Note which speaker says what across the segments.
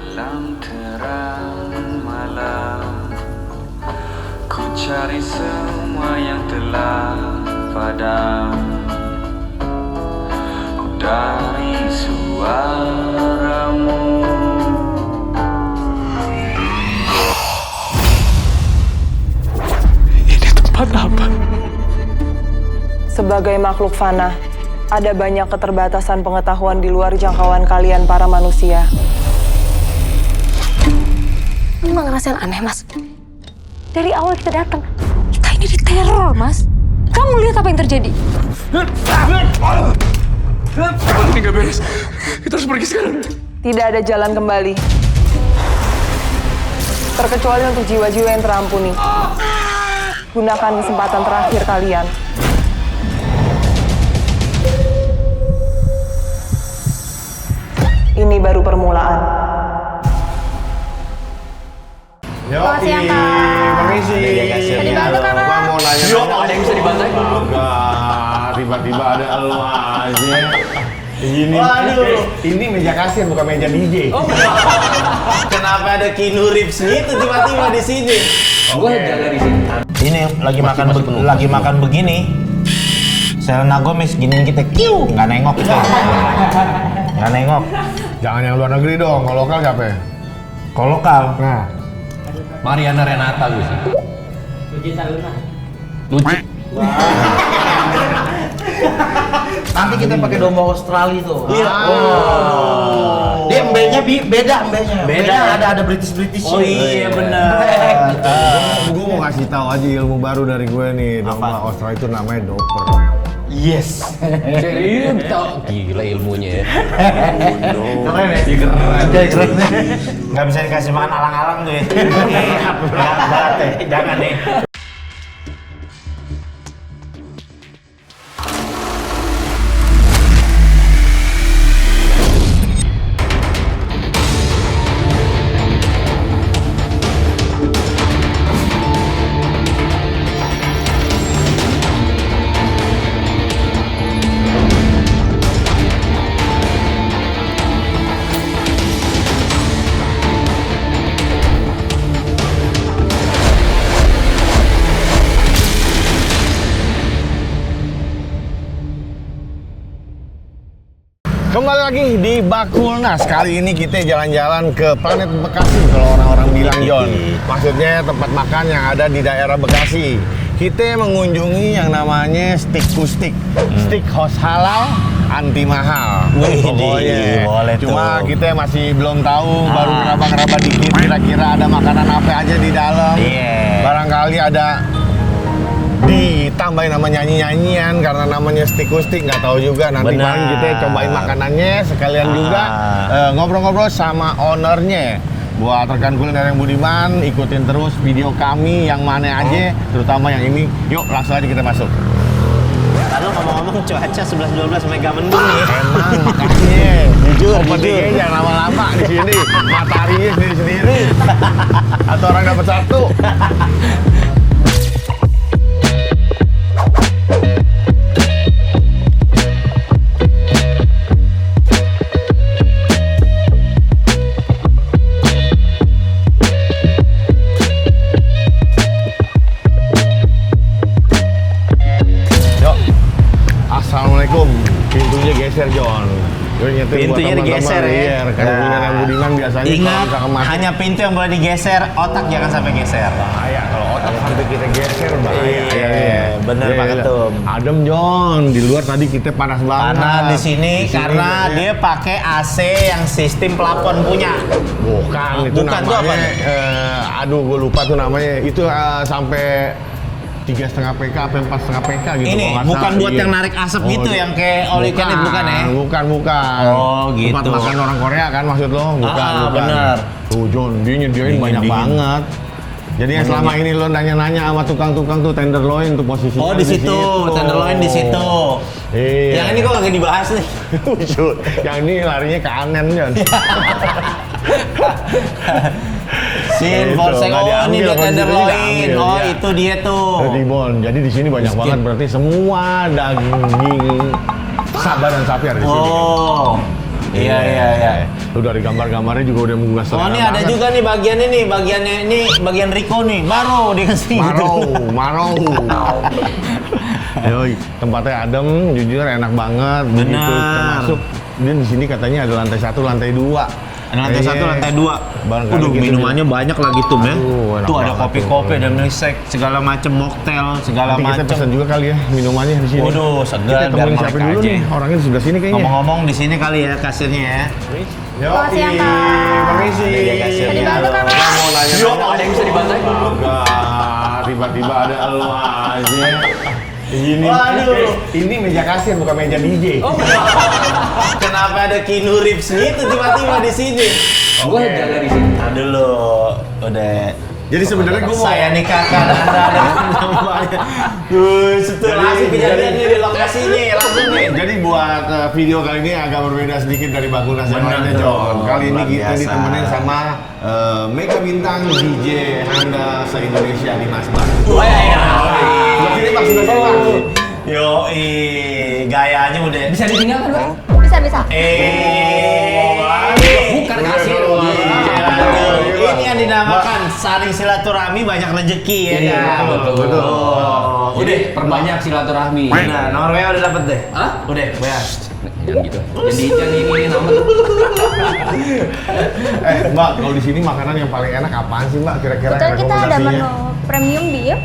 Speaker 1: Dalam terang malam, ku cari semua yang telah padam. Dari suaramu, ini tempat apa?
Speaker 2: Sebagai makhluk fana, ada banyak keterbatasan pengetahuan di luar jangkauan kalian para manusia.
Speaker 3: Emang ngerasain aneh, Mas? Dari awal kita datang, kita ini diteror, Mas. Kamu lihat apa yang terjadi?
Speaker 1: Ini gak beres. Kita harus pergi sekarang.
Speaker 2: Tidak ada jalan kembali. Terkecuali untuk jiwa-jiwa yang terampuni. Gunakan kesempatan terakhir kalian. Ini baru permulaan.
Speaker 4: Selamat siang, Kak.
Speaker 5: Permisi.
Speaker 4: Bisa dibantu, Kak?
Speaker 5: Gua mau nanya.
Speaker 1: Ada yang bisa dibantu?
Speaker 5: Enggak, tiba-tiba ada elu aja. Ini, ini meja kasir bukan meja DJ.
Speaker 4: Kenapa ada Keanu Reeves gitu tiba-tiba di sini?
Speaker 1: Gua jaga di sini.
Speaker 4: Ini lagi makan begini. Selena Gomez giniin kita, kiu, nggak nengok. Nggak nengok.
Speaker 5: Jangan yang luar negeri dong, kalau lokal siapa ya?
Speaker 4: Kalau lokal,
Speaker 5: Nah,
Speaker 1: Mariana Renata gue sih. Lucu.
Speaker 6: Nanti kita pakai domba Australia tuh.
Speaker 4: Iya.
Speaker 6: Dia embenya beda embenya.
Speaker 4: Beda.
Speaker 6: Ada British.
Speaker 4: Oh iya benar.
Speaker 5: gue mau kasih tahu aja ilmu baru dari gue nih. Domba Australia itu namanya doper.
Speaker 4: Yes.
Speaker 1: Serius tau? Gila ilmunya ya.
Speaker 6: Keren ya? Keren.
Speaker 4: Nggak bisa dikasih makan alang-alang tuh ya. Berat ya. Jangan nih.
Speaker 5: Kembali lagi di Bakulnas. Kali ini kita jalan-jalan ke Planet Bekasi kalau orang-orang bilang, John. Maksudnya tempat makan yang ada di daerah Bekasi. Kita mengunjungi yang namanya Stick to Stick. Stick house halal, anti mahal.
Speaker 4: Wih,
Speaker 5: Pokoknya.
Speaker 4: boleh tuh.
Speaker 5: Cuma kita masih belum tahu, baru ngeraba-ngeraba dikit kira-kira ada makanan apa aja di dalam.
Speaker 4: Iya.
Speaker 5: Barangkali ada ditambahin nama nyanyi-nyanyian karena namanya stick to stick, nggak tahu juga. Nanti
Speaker 4: Benar.
Speaker 5: paling kita cobain makanannya sekalian juga ngobrol-ngobrol sama ownernya. Buat rekan kuliner yang budiman, ikutin terus video kami yang mana aja, terutama yang ini. Yuk langsung aja kita masuk.
Speaker 4: Lalu ngomong-ngomong cuaca 11-12 mega mendung nih.
Speaker 5: Emang makanya jujur jangan lama-lama di sini. Mataharinya sendiri-sendiri. Atau orang dapat satu. Assalamualaikum. Pintunya geser, John.
Speaker 4: Pintunya digeser ya.
Speaker 5: Iya, rekan kuliner yang budiman biasanya
Speaker 4: Ingat,
Speaker 5: kalau misalkan masuk,
Speaker 4: hanya pintu yang boleh digeser, otak jangan sampai geser.
Speaker 5: bahaya. Kalau otak sampai kita geser bahaya.
Speaker 4: Iya, bener banget tuh.
Speaker 5: Adem, John. Di luar tadi kita panas banget.
Speaker 4: Karena di sini karena
Speaker 5: ya.
Speaker 4: dia pakai AC yang sistem plafon punya.
Speaker 5: Bukan, itu
Speaker 4: Bukan, tuh
Speaker 5: namanya
Speaker 4: apa?
Speaker 5: aduh gue lupa tuh namanya. Itu sampai 3,5 PK sampai 4,5 PK gitu.
Speaker 4: Ini
Speaker 5: kalau nggak
Speaker 4: bukan
Speaker 5: salah.
Speaker 4: buat
Speaker 5: Iya.
Speaker 4: yang narik asap gitu, yang kayak all you can eat, bukan ya?
Speaker 5: Bukan.
Speaker 4: Oh, gitu.
Speaker 5: Tempat makan orang Korea kan maksud lo? Bukan.
Speaker 4: bener.
Speaker 5: Tuh John, dia nyediain
Speaker 4: Dingin,
Speaker 5: banyak
Speaker 4: dingin.
Speaker 5: banget. Jadi yang selama ini lo nanya-nanya sama tukang-tukang tuh tenderloin tuh posisinya.
Speaker 4: Oh, di situ, tenderloin di situ.
Speaker 5: Iya.
Speaker 4: Yang ini kok lagi dibahas nih.
Speaker 5: Shoot. Yang ini larinya ke Anen, John.
Speaker 4: Sin,
Speaker 5: Itu,
Speaker 4: Polsek,
Speaker 5: nggak
Speaker 4: oh ini
Speaker 5: diambil,
Speaker 4: dia
Speaker 5: posisinya
Speaker 4: tenderloin.
Speaker 5: diambil,
Speaker 4: Oh,
Speaker 5: ya.
Speaker 4: itu dia tuh.
Speaker 5: Ribon. Jadi di sini banyak banget berarti semua daging sabar dan sapiar di sini.
Speaker 4: Oh. Iya.
Speaker 5: Lu dari gambar-gambarnya juga udah menggugah selera.
Speaker 4: Oh, ini ada juga nih bagian ini, bagian Rico nih. Maro dikasih gitu.
Speaker 5: Maro. Yoi, tempatnya adem, jujur enak banget. Begitu termasuk dia di sini katanya ada lantai 1, lantai 2.
Speaker 4: Lantai 1, lantai 2. Waduh, minumannya banyak lagi tuh, ya. Tuh ada kopi-kopi, ada milkshake, segala macam mocktail, segala
Speaker 5: Nanti kita
Speaker 4: macam.
Speaker 5: pesan juga kali ya minumannya di sini.
Speaker 4: Waduh, segar,
Speaker 5: Kita temuin
Speaker 4: biar
Speaker 5: siapa
Speaker 4: mereka
Speaker 5: dulu
Speaker 4: aja.
Speaker 5: nih? Orangnya di sebelah sini kayaknya.
Speaker 4: Ngomong-ngomong di sini kali ya kasirnya ya.
Speaker 5: Selamat
Speaker 3: siang, Kak.
Speaker 5: Permisi.
Speaker 4: Ada kasirnya.
Speaker 3: Bisa dibantu, Kak, Kak?
Speaker 5: Mau nanya
Speaker 1: Ada yang bisa dibantu?
Speaker 5: Enggak, tiba-tiba ada elu aja. Ini,
Speaker 4: Waduh.
Speaker 5: ini meja kasir bukan meja DJ.
Speaker 4: Kenapa ada Keanu Reeves gitu tiba-tiba di sini?
Speaker 1: Gua jaga di sini.
Speaker 4: Aduh lo, udah.
Speaker 5: Jadi sebenarnya gue mau
Speaker 4: Saya nih kakak, Anda ada namanya. Setelah langsung kejadian nih di lokasi nih, langsung nih.
Speaker 5: Jadi buat video kali ini agak berbeda sedikit dari Bakunas yang
Speaker 4: Bener
Speaker 5: lainnya,
Speaker 4: dong,
Speaker 5: John. Kali ini
Speaker 4: luar
Speaker 5: kita
Speaker 4: biasa.
Speaker 5: ditemenin sama mega bintang DJ Anda se-Indonesia di Mas Bang.
Speaker 4: Wah, ya.
Speaker 5: Sebelah sini Bang, sebelah sini Bang.
Speaker 4: Yoi, gayanya udah.
Speaker 1: Bisa ditinggalkan, Bang?
Speaker 3: Bisa.
Speaker 1: Bukan kasir.
Speaker 4: Ini yang dinamakan saling silaturahmi banyak rezeki ya
Speaker 1: Iya,
Speaker 4: kan?
Speaker 1: betul.
Speaker 4: Oh,
Speaker 1: Udah perbanyak silaturahmi.
Speaker 4: Nah, nomor WA udah dapet deh.
Speaker 1: Hah?
Speaker 4: Udah, WA.
Speaker 1: Jangan gitu. Jadi ini nama.
Speaker 5: Mbak, kalau di sini makanan yang paling enak apaan sih Mbak? Kira-kira
Speaker 7: Kebetulan kita ada
Speaker 5: rekomendasinya?
Speaker 7: menu premium beef,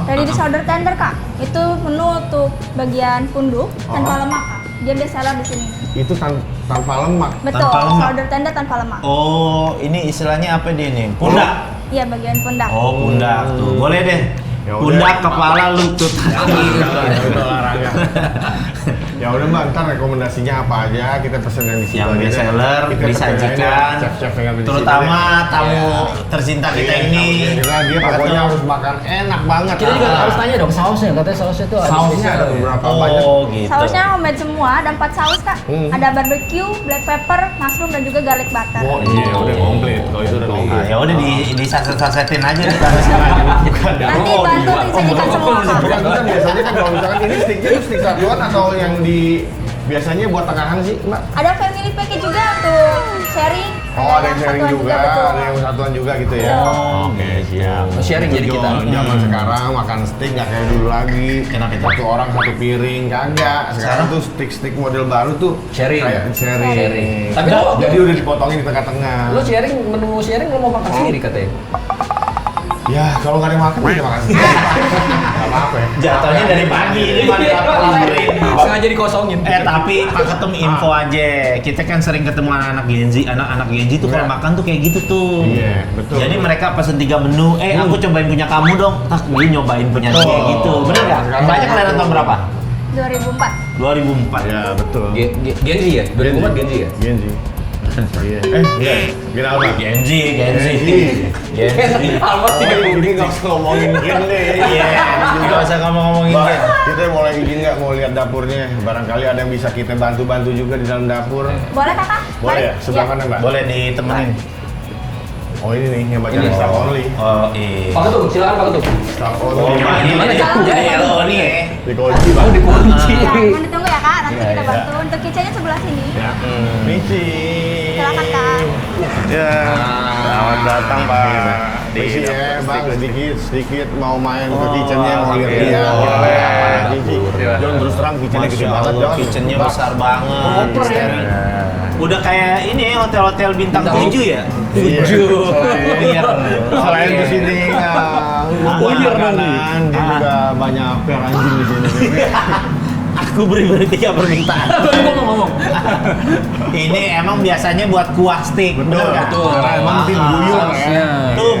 Speaker 7: ready di shoulder tender Kak. Itu menu untuk bagian punduk tanpa lemak Kak. Dia best seller di sini.
Speaker 5: Itu tanpa lemak.
Speaker 7: Betul,
Speaker 4: Tanpa lemak?
Speaker 7: shoulder tender tanpa lemak.
Speaker 4: Oh, ini istilahnya apa dia nih? Pundak.
Speaker 7: Iya, bagian pundak.
Speaker 4: Oh, pundak tuh. Boleh deh.
Speaker 5: Ya udah.
Speaker 4: Pundak, kepala, lutut.
Speaker 5: Itu olahraga. Ya udah Mbak, ntar rekomendasinya apa aja kita pesen yang di situ
Speaker 4: Yang
Speaker 5: aja
Speaker 4: best
Speaker 5: deh.
Speaker 4: seller
Speaker 5: Kita
Speaker 4: disajikan,
Speaker 5: percayain ya, chef-chef yang ada di
Speaker 4: terutama
Speaker 5: situ deh.
Speaker 4: tamu tercinta kita
Speaker 5: Iya,
Speaker 4: ini.
Speaker 5: dia pokoknya harus makan enak banget.
Speaker 1: Kita juga harus tanya dong sausnya. Katanya sausnya tuh
Speaker 5: Sausnya ada beberapa banyak.
Speaker 4: Oh, gitu.
Speaker 7: Sausnya homemade semua, ada 4 saus Kak. Ada barbecue, black pepper, mushroom dan juga garlic butter.
Speaker 5: Oh iya, udah komplit. Kalau itu udah
Speaker 4: Nah,
Speaker 5: komplit.
Speaker 4: ya udah di saset-sasetin aja di sekarang. Bukan
Speaker 7: Nanti bantu disajikan semua Kak.
Speaker 5: Bukan, bukan, biasanya kan kalau misalkan ini sticknya itu stick satuan atau yang di biasanya buat tengahan sih Mbak?
Speaker 7: Ada family package juga untuk sharing.
Speaker 5: Oh ada yang sharing
Speaker 7: satuan
Speaker 5: juga,
Speaker 7: betul.
Speaker 5: ada yang satuan juga gitu ya. Oke siap.
Speaker 1: Sharing jadi kita.
Speaker 5: Zaman sekarang makan steak nggak kayak dulu lagi.
Speaker 4: Kenapa itu?
Speaker 5: Satu orang satu piring kagak. Sekarang tuh steak model baru tuh
Speaker 1: Sharing.
Speaker 5: kayak sharing.
Speaker 1: Sharing. Tapi
Speaker 5: Jadi udah dipotongin di tengah-tengah.
Speaker 1: lo sharing menu sharing lo mau makan sendiri katanya.
Speaker 5: Ya kalau nggak ada yang makan ya makan sendiri. Nggak apa-apa ya.
Speaker 4: Jatuhnya dari pagi ini
Speaker 1: Sengaja dikosongin.
Speaker 4: tapi Pak Ketum info aja. Kita kan sering ketemu anak-anak Gen Z. Anak-anak Gen Z tuh kalau
Speaker 5: Iya.
Speaker 4: makan tuh kayak gitu tuh.
Speaker 5: Iya, betul.
Speaker 4: Jadi mereka pesen 3 menu. Aku cobain punya kamu dong. Tak gue nyobain punya
Speaker 5: Betul.
Speaker 4: dia gitu. Bener nggak?
Speaker 5: Sekarang-
Speaker 4: Banyak kalian tahun berapa?
Speaker 7: 2004.
Speaker 4: 2004.
Speaker 5: Ya betul.
Speaker 1: Gen Z ya? 2004 Gen Z ya?
Speaker 5: Gen Z. Iya. Iya. Gen apa?
Speaker 4: Gen Z, Gen Z. Gen Z.
Speaker 1: Almat
Speaker 5: Ini nggak usah ngomongin Gen deh.
Speaker 4: Iya, nggak usah ngomong-ngomongin
Speaker 5: Mbak,
Speaker 4: Gen.
Speaker 5: kita boleh izin nggak mau lihat dapurnya? Barangkali ada yang bisa kita bantu-bantu juga di dalam dapur.
Speaker 7: Boleh Kakak?
Speaker 5: Boleh ya? Sebelah
Speaker 7: Iya.
Speaker 5: mana Mbak?
Speaker 4: Boleh ditemenin.
Speaker 5: Oh ini nih yang baca
Speaker 1: Ini.
Speaker 5: staff only.
Speaker 4: Oh iya.
Speaker 1: Pak Ketum, silakan Pak Ketum.
Speaker 5: Staff
Speaker 4: Oh,
Speaker 5: only.
Speaker 1: Gimana ya?
Speaker 4: Jadi lo nih ya.
Speaker 5: Dikunci Bang.
Speaker 1: Dikunci.
Speaker 7: Ya, mohon ditunggu ya Kak, nanti
Speaker 5: Iya,
Speaker 7: kita
Speaker 5: iya.
Speaker 7: bantu. Untuk kitchennya sebelah sini.
Speaker 5: Ya. Misi.
Speaker 7: Silakan Kak.
Speaker 5: Ya.
Speaker 4: Selamat datang Pak.
Speaker 5: Misi ya Bang, sedikit mau main ke
Speaker 4: Oh,
Speaker 5: kitchennya, mau lihat
Speaker 4: oke.
Speaker 5: dia.
Speaker 4: Oh,
Speaker 5: Misi. John terus terang kitchennya gede
Speaker 4: Masya
Speaker 5: banget
Speaker 4: Allah,
Speaker 5: John.
Speaker 4: kitchennya
Speaker 5: Bang.
Speaker 4: besar banget.
Speaker 1: Proper ya?
Speaker 4: Udah kayak ini ya, hotel-hotel bintang
Speaker 1: Bintang
Speaker 4: 7 ya?
Speaker 5: Iya.
Speaker 4: Iya.
Speaker 5: Selain di sini makanan, dia
Speaker 4: Ah.
Speaker 5: juga banyak per anjing di sini.
Speaker 4: Aku beri 3 permintaan.
Speaker 1: Tadi gua mau ngomong.
Speaker 4: Ini emang biasanya buat kuah steak, bener nggak?
Speaker 5: Karena emang tim buyur ya.
Speaker 1: Harusnya.
Speaker 4: Tum,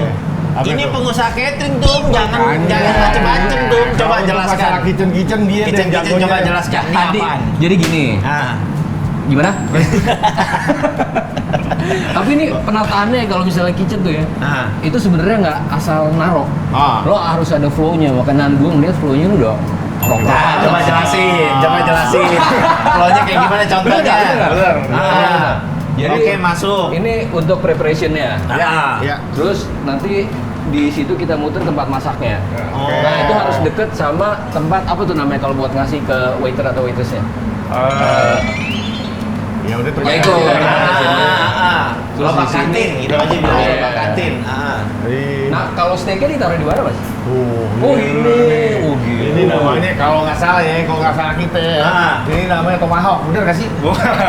Speaker 5: Apa
Speaker 4: ini
Speaker 5: itu?
Speaker 4: pengusaha catering Tum, jangan
Speaker 5: Makanya.
Speaker 4: macem-macem Tum. Coba
Speaker 5: Kalau untuk
Speaker 4: jelaskan.
Speaker 5: masalah kitchen dia
Speaker 4: Kitchen
Speaker 5: dan
Speaker 4: coba
Speaker 5: jagonya.
Speaker 4: jelaskan. Ini
Speaker 1: Tadi,
Speaker 4: apaan?
Speaker 1: jadi gini.
Speaker 4: Ah,
Speaker 1: Gimana? Tapi ini penataannya kalau misalnya kitchen tuh ya,
Speaker 4: ah.
Speaker 1: itu sebenarnya nggak asal narok.
Speaker 5: Ah.
Speaker 1: Lo harus ada flow-nya, makanya gue ngeliat flow-nya udah proper.
Speaker 4: Nah, coba jelasin. Flow-nya kayak gimana contohnya?
Speaker 1: Bener.
Speaker 4: Ah.
Speaker 1: Jadi
Speaker 4: Oke, masuk.
Speaker 1: Ini untuk preparation-nya.
Speaker 4: Ah.
Speaker 5: Ya.
Speaker 1: Terus nanti di situ kita muter tempat masaknya.
Speaker 4: Oh.
Speaker 1: Nah itu harus deket sama tempat apa tuh namanya kalau buat ngasih ke waiter atau waitressnya?
Speaker 5: Ya udah
Speaker 1: Ya itu.
Speaker 4: Lobak kantin, gitu aja bilang lobak kantin.
Speaker 1: Nah, kalau steaknya ditaruh di mana, Mas?
Speaker 5: Oh ini. Ini namanya kalau nggak salah kita ya. Ini namanya tomahawk, bener nggak sih?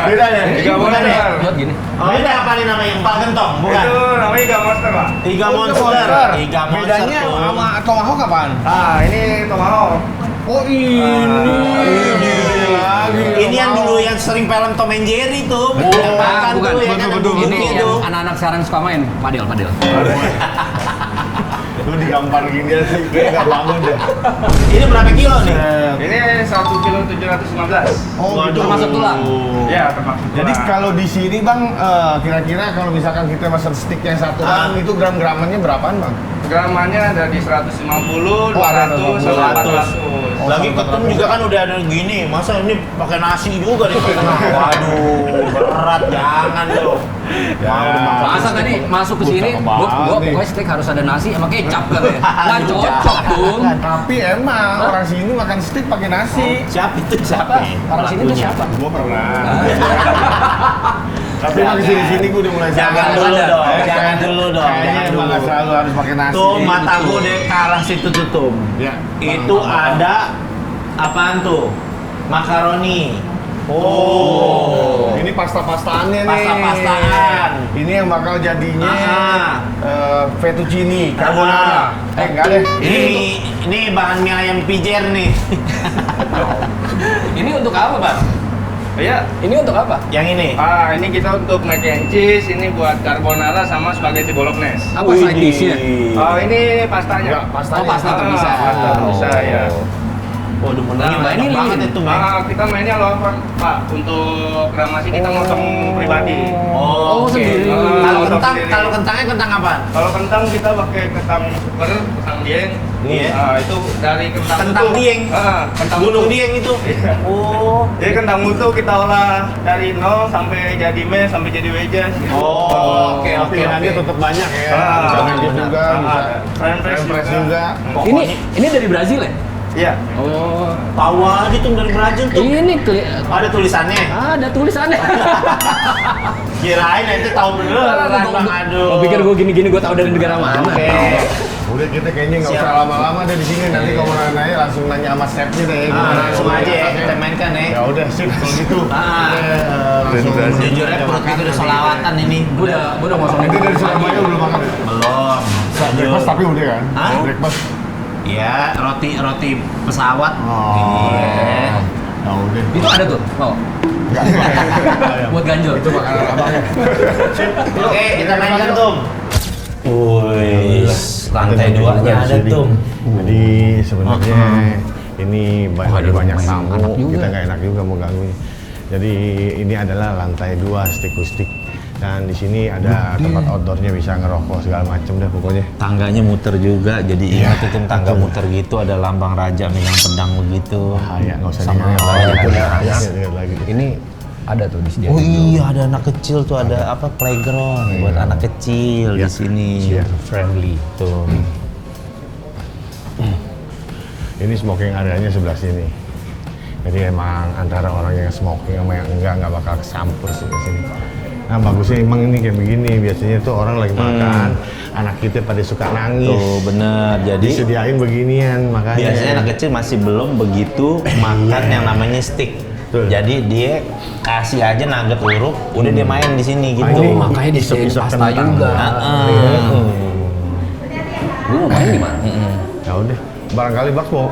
Speaker 5: Beda ya?
Speaker 4: Bukan ya?
Speaker 1: Buat gini.
Speaker 4: Oh, ini apa nih namanya? Empal gentong, bukan?
Speaker 5: Itu namanya iga monster, Pak.
Speaker 4: Iga monster. Iga monster.
Speaker 5: Bedanya
Speaker 4: tuh.
Speaker 5: sama tomahawk apaan?
Speaker 8: Nah, ini tomahawk.
Speaker 5: Oh ini lagi.
Speaker 4: Ini yang dulu yang sering film Tom and Jerry tuh.
Speaker 1: Bukan. Ini
Speaker 4: Ini
Speaker 1: yang anak-anak sekarang suka main. Padel.
Speaker 5: Lu digampar gini sih, kayak nggak bangun deh.
Speaker 4: Ini berapa kilo nih?
Speaker 8: Ini 1 kilo 715.
Speaker 5: Oh gitu.
Speaker 1: Termasuk tulang?
Speaker 8: Ya, termasuk.
Speaker 5: Jadi kalau di sini Bang, kira-kira kalau misalkan kita pesan stick yang satuan itu gram-gramannya berapaan Bang?
Speaker 8: gramannya ada di 150, 200,
Speaker 5: ada
Speaker 8: 400.
Speaker 4: Lagi ketum juga kan udah ada gini, masa ini pakai nasi juga di tengah. Waduh, berat, jangan dong.
Speaker 1: Masa tadi masuk ke sini, gua pokoknya steak harus ada nasi sama kecap katanya. Nggak cocok tuh.
Speaker 5: Tapi emang orang sini makan steak pakai nasi.
Speaker 4: Siapa itu siapa?
Speaker 1: Orang sini tuh siapa?
Speaker 5: Gua pernah. Tapi makin sini gue udah mulai
Speaker 4: Jangan
Speaker 5: sadar.
Speaker 4: dulu dong,
Speaker 5: Eh,
Speaker 4: jangan dulu dong,
Speaker 5: Kayaknya
Speaker 4: jangan
Speaker 5: emang
Speaker 4: dulu.
Speaker 5: nggak selalu harus pakai nasi.
Speaker 4: Tuh mata gue deh ke arah situ tuh Tum.
Speaker 5: Ya.
Speaker 4: Itu ada apaan tuh? Makaroni. Oh.
Speaker 5: Ini pasta-pastaannya nih.
Speaker 4: Pasta-pastaan.
Speaker 5: Ini yang bakal jadinya
Speaker 4: Ah.
Speaker 5: fettuccine carbonara. Enggak deh.
Speaker 4: Ini bahan mie ayam pijer nih.
Speaker 1: Ini untuk apa, Pak?
Speaker 8: Iya.
Speaker 1: Ini untuk apa?
Speaker 4: Yang ini.
Speaker 8: Ini kita untuk mac and cheese, ini buat carbonara sama spaghetti bolognese.
Speaker 1: Apa side dish-nya?
Speaker 8: Oh, ini pastanya.
Speaker 5: Enggak, pastanya.
Speaker 1: Oh, pasta terpisah.
Speaker 8: Pasta terpisah, ya.
Speaker 4: Waduh, bener
Speaker 1: Nah,
Speaker 4: banyak
Speaker 1: ini
Speaker 4: banget itu, Bang.
Speaker 8: Kita mainnya loh, Pak. Untuk gramasi kita motong pribadi.
Speaker 4: Oh, oke.
Speaker 1: sendiri.
Speaker 4: Kalau kentangnya kentang apa?
Speaker 8: Kalau kentang kita pakai kentang super, kentang dieng.
Speaker 4: Iya.
Speaker 8: Itu dari kentang
Speaker 4: Kentang
Speaker 8: utuh.
Speaker 4: dieng.
Speaker 8: Kentang
Speaker 4: Gunung
Speaker 8: utuh.
Speaker 4: Dieng itu.
Speaker 8: Iya.
Speaker 4: Oh.
Speaker 8: Jadi kentang utuh kita olah dari nol sampai jadi mie sampai jadi wedges. Gitu.
Speaker 4: Oh, oke.
Speaker 5: Pilihannya tetap banyak ya.
Speaker 8: Ah,
Speaker 5: Bisa
Speaker 8: benar,
Speaker 5: beef juga, bisa
Speaker 8: French
Speaker 5: press
Speaker 8: juga.
Speaker 5: juga.
Speaker 1: Ini dari Brazil ya?
Speaker 8: Iya.
Speaker 1: Oh.
Speaker 4: Tahu aja tuh dari Brazil tuh.
Speaker 1: Ini
Speaker 4: Ada tulisannya.
Speaker 1: ada tulisannya.
Speaker 4: Kirain nanti tahu beneran, Bang. Aduh.
Speaker 1: Gua pikir gua gini-gini gua tahu dari negara mana.
Speaker 4: Oke.
Speaker 5: Udah kita kayaknya nggak
Speaker 4: Siap.
Speaker 5: usah lama-lama deh di sini. Nanti kalau mau nanya langsung nanya sama chefnya deh.
Speaker 4: Langsung aja ya, kita mainkan ya.
Speaker 5: Ya udah sip kalau gitu.
Speaker 4: Langsung jujur ya perut kita udah selawatan ini.
Speaker 1: Gua udah ngosong
Speaker 5: Nanti dari Surabaya belum makan.
Speaker 4: Belum.
Speaker 5: Breakfast tapi udah kan?
Speaker 4: Hah?
Speaker 5: Breakfast.
Speaker 4: Iya, roti pesawat.
Speaker 5: Oh.
Speaker 4: Iya.
Speaker 5: Ya udah.
Speaker 1: Itu ada tuh, mau
Speaker 5: Enggak.
Speaker 1: buat ganjel.
Speaker 5: Itu makanan abangnya.
Speaker 4: Oke, kita mainkan Tum. Wih, lantai duanya ada Tum.
Speaker 5: Jadi sebenarnya ini
Speaker 1: aduh,
Speaker 5: banyak
Speaker 1: main
Speaker 5: tamu,
Speaker 1: anak juga.
Speaker 5: kita nggak enak juga mau ganggu. Jadi ini adalah lantai 2 stick dan di sini ada tempat outdoornya bisa ngerokok segala macem deh pokoknya.
Speaker 4: Tangganya muter juga, jadi
Speaker 5: Iya,
Speaker 4: ingat itu tangga
Speaker 5: betul.
Speaker 4: muter gitu, ada lambang raja megang pedang begitu.
Speaker 5: Bahaya, nggak usah
Speaker 4: Sama
Speaker 5: diingat
Speaker 4: orang
Speaker 5: lagi.
Speaker 4: ada.
Speaker 5: Ingat lagi.
Speaker 1: Ini ada tuh di sini.
Speaker 4: Oh iya, ada anak kecil tuh, ada apa playground buat anak kecil di
Speaker 5: Iya.
Speaker 4: sini.
Speaker 5: Iya.
Speaker 1: friendly.
Speaker 4: Tuh.
Speaker 5: Ini smoking areanya sebelah sini. Jadi emang antara orang yang smoking sama yang enggak bakal kesampur sih di sini. Nah bagusnya emang ini kayak begini, biasanya tuh orang lagi makan, anak kita pada suka nangis.
Speaker 4: Tuh bener, jadi
Speaker 5: Disediain beginian makanya.
Speaker 4: biasanya anak kecil masih belum begitu makan yang namanya steak.
Speaker 5: Betul.
Speaker 4: Jadi dia kasih aja nugget uruk, udah dia main di sini gitu.
Speaker 5: ini
Speaker 1: Makanya disediain
Speaker 5: isep-isep
Speaker 1: pasta
Speaker 5: kentang.
Speaker 1: juga.
Speaker 5: Iya.
Speaker 1: Lu mau main di mana?
Speaker 5: Ya udah, barangkali Baks mau.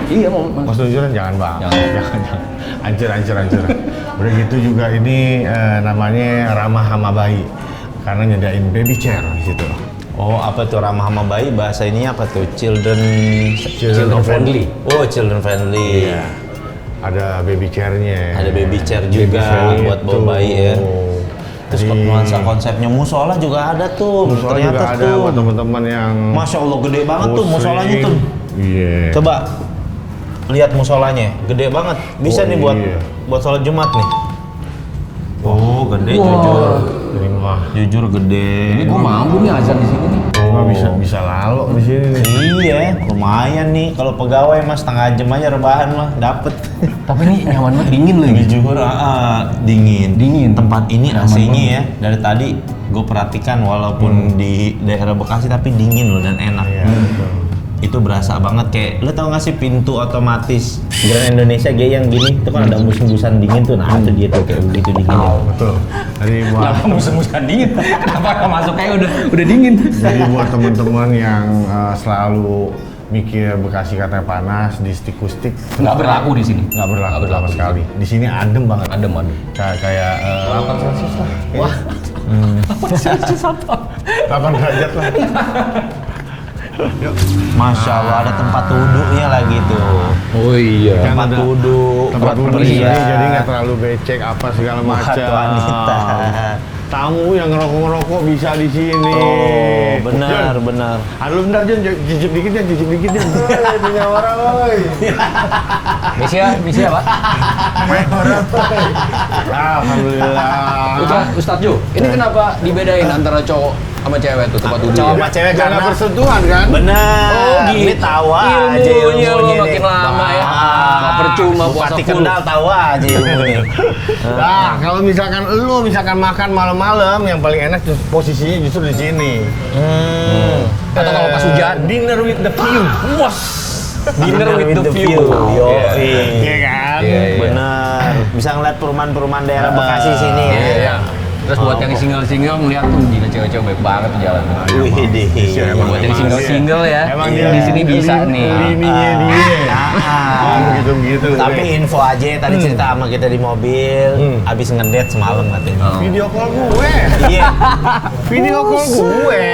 Speaker 1: Iya mau.
Speaker 5: Mas Nujuran jangan Bang.
Speaker 1: Jangan.
Speaker 5: Hancur. Udah gitu juga ini namanya ramah sama bayi. Karena nyediain baby chair di situ.
Speaker 4: Oh, apa tuh ramah sama bayi? Bahasa ini apa tuh? Children
Speaker 5: friendly.
Speaker 4: Oh, children friendly.
Speaker 5: Iya. Ada baby chairnya.
Speaker 4: Ada baby chair juga
Speaker 5: chair
Speaker 4: buat bawa
Speaker 5: itu.
Speaker 4: bayi ya. Terus
Speaker 5: Jadi,
Speaker 4: nuansa konsepnya musola juga ada tuh.
Speaker 5: musola
Speaker 4: Ternyata
Speaker 5: juga ada
Speaker 4: tuh.
Speaker 5: buat teman-teman yang
Speaker 4: Masya Allah gede banget tuh
Speaker 5: muslim.
Speaker 4: musolanya tuh.
Speaker 5: Iya.
Speaker 4: Coba lihat musolanya, gede banget. Bisa
Speaker 5: Oh,
Speaker 4: nih
Speaker 5: iya.
Speaker 4: buat sholat Jumat nih. Oh, gede
Speaker 1: Wow.
Speaker 4: jujur.
Speaker 5: Jadi
Speaker 4: Jujur gede.
Speaker 1: Ini gue mampu nih azan di sini nih.
Speaker 5: Nggak bisa lalu di sini nih.
Speaker 4: Iya, lumayan nih. Kalau pegawai mas setengah jam aja rebahan mah dapet.
Speaker 1: Tapi ini nyaman banget, dingin loh ini.
Speaker 4: Jujur, dingin. Tempat ini AC-nya ya dari tadi gue perhatikan walaupun di daerah Bekasi tapi dingin loh dan enak.
Speaker 5: Iya, betul.
Speaker 4: Itu berasa banget kayak lo tau gak sih pintu otomatis Grand Indonesia yang gini itu kan ada embus-embusan dingin tuh, nah itu dia tuh kayak begitu dingin.
Speaker 5: Betul. Jadi buat
Speaker 1: Kenapa embus-embusan dingin? Kenapa nggak masuk kayak udah dingin?
Speaker 5: Jadi buat teman-teman yang selalu mikir Bekasi katanya panas, di stick-stick
Speaker 1: Nggak berlaku di sini.
Speaker 5: nggak berlaku
Speaker 1: Nggak berlaku
Speaker 5: sama sekali. Di sini adem banget.
Speaker 1: Adem.
Speaker 5: Kayak 8 Celsius lah.
Speaker 1: Wah.
Speaker 5: 8 derajat lah.
Speaker 4: Masya Allah ada tempat duduknya lagi tuh.
Speaker 1: Oh iya.
Speaker 5: Kan
Speaker 4: Tempat
Speaker 5: ada
Speaker 4: duduk,
Speaker 5: tempat duduk di sini
Speaker 4: pria.
Speaker 5: jadi nggak terlalu becek apa segala
Speaker 4: Buat
Speaker 5: macam.
Speaker 4: wanita.
Speaker 5: Tamu yang ngerokok bisa di sini.
Speaker 4: Oh benar.
Speaker 5: Aduh bentar Jon, cicip dikit Jon. Punya orang woi.
Speaker 1: Misi ya Pak.
Speaker 5: Alhamdulillah.
Speaker 1: Ustadz Jo, ini kenapa dibedain antara cowok sama cewek tuh tempat duduk?
Speaker 4: Cowok sama cewek
Speaker 5: Karena
Speaker 4: karena
Speaker 5: bersentuhan kan?
Speaker 4: bener.
Speaker 1: Oh, gitu.
Speaker 4: Ini tahu aja
Speaker 1: Ilmunya lu
Speaker 4: ilmunya
Speaker 1: makin
Speaker 4: nih.
Speaker 1: lama ya. Nggak percuma puasa
Speaker 4: Bupati
Speaker 1: full.
Speaker 4: Kendal tahu aja ilmunya.
Speaker 5: Nah, kalau misalkan makan malam-malam yang paling enak posisinya justru di sini.
Speaker 1: Atau kalau pas hujan.
Speaker 5: Dinner with the view.
Speaker 1: Dinner with the view.
Speaker 4: Yo,
Speaker 5: Iya kan?
Speaker 1: Iya.
Speaker 4: bener. Bisa ngeliat perumahan-perumahan daerah Bekasi sini ya.
Speaker 1: Iya. Terus buat yang single-single ngeliat tuh gila cewek-cewek baik banget tuh jalan.
Speaker 4: Wih deh.
Speaker 1: Buat yang single-single ya.
Speaker 5: Emang
Speaker 1: di
Speaker 5: dia
Speaker 1: sini bisa nih.
Speaker 5: Lininya dia. Begitu-begitu.
Speaker 4: Tapi info aja tadi cerita sama kita di mobil, abis ngedate semalam katanya.
Speaker 5: Video call gue.
Speaker 4: Iya.
Speaker 5: Video call gue.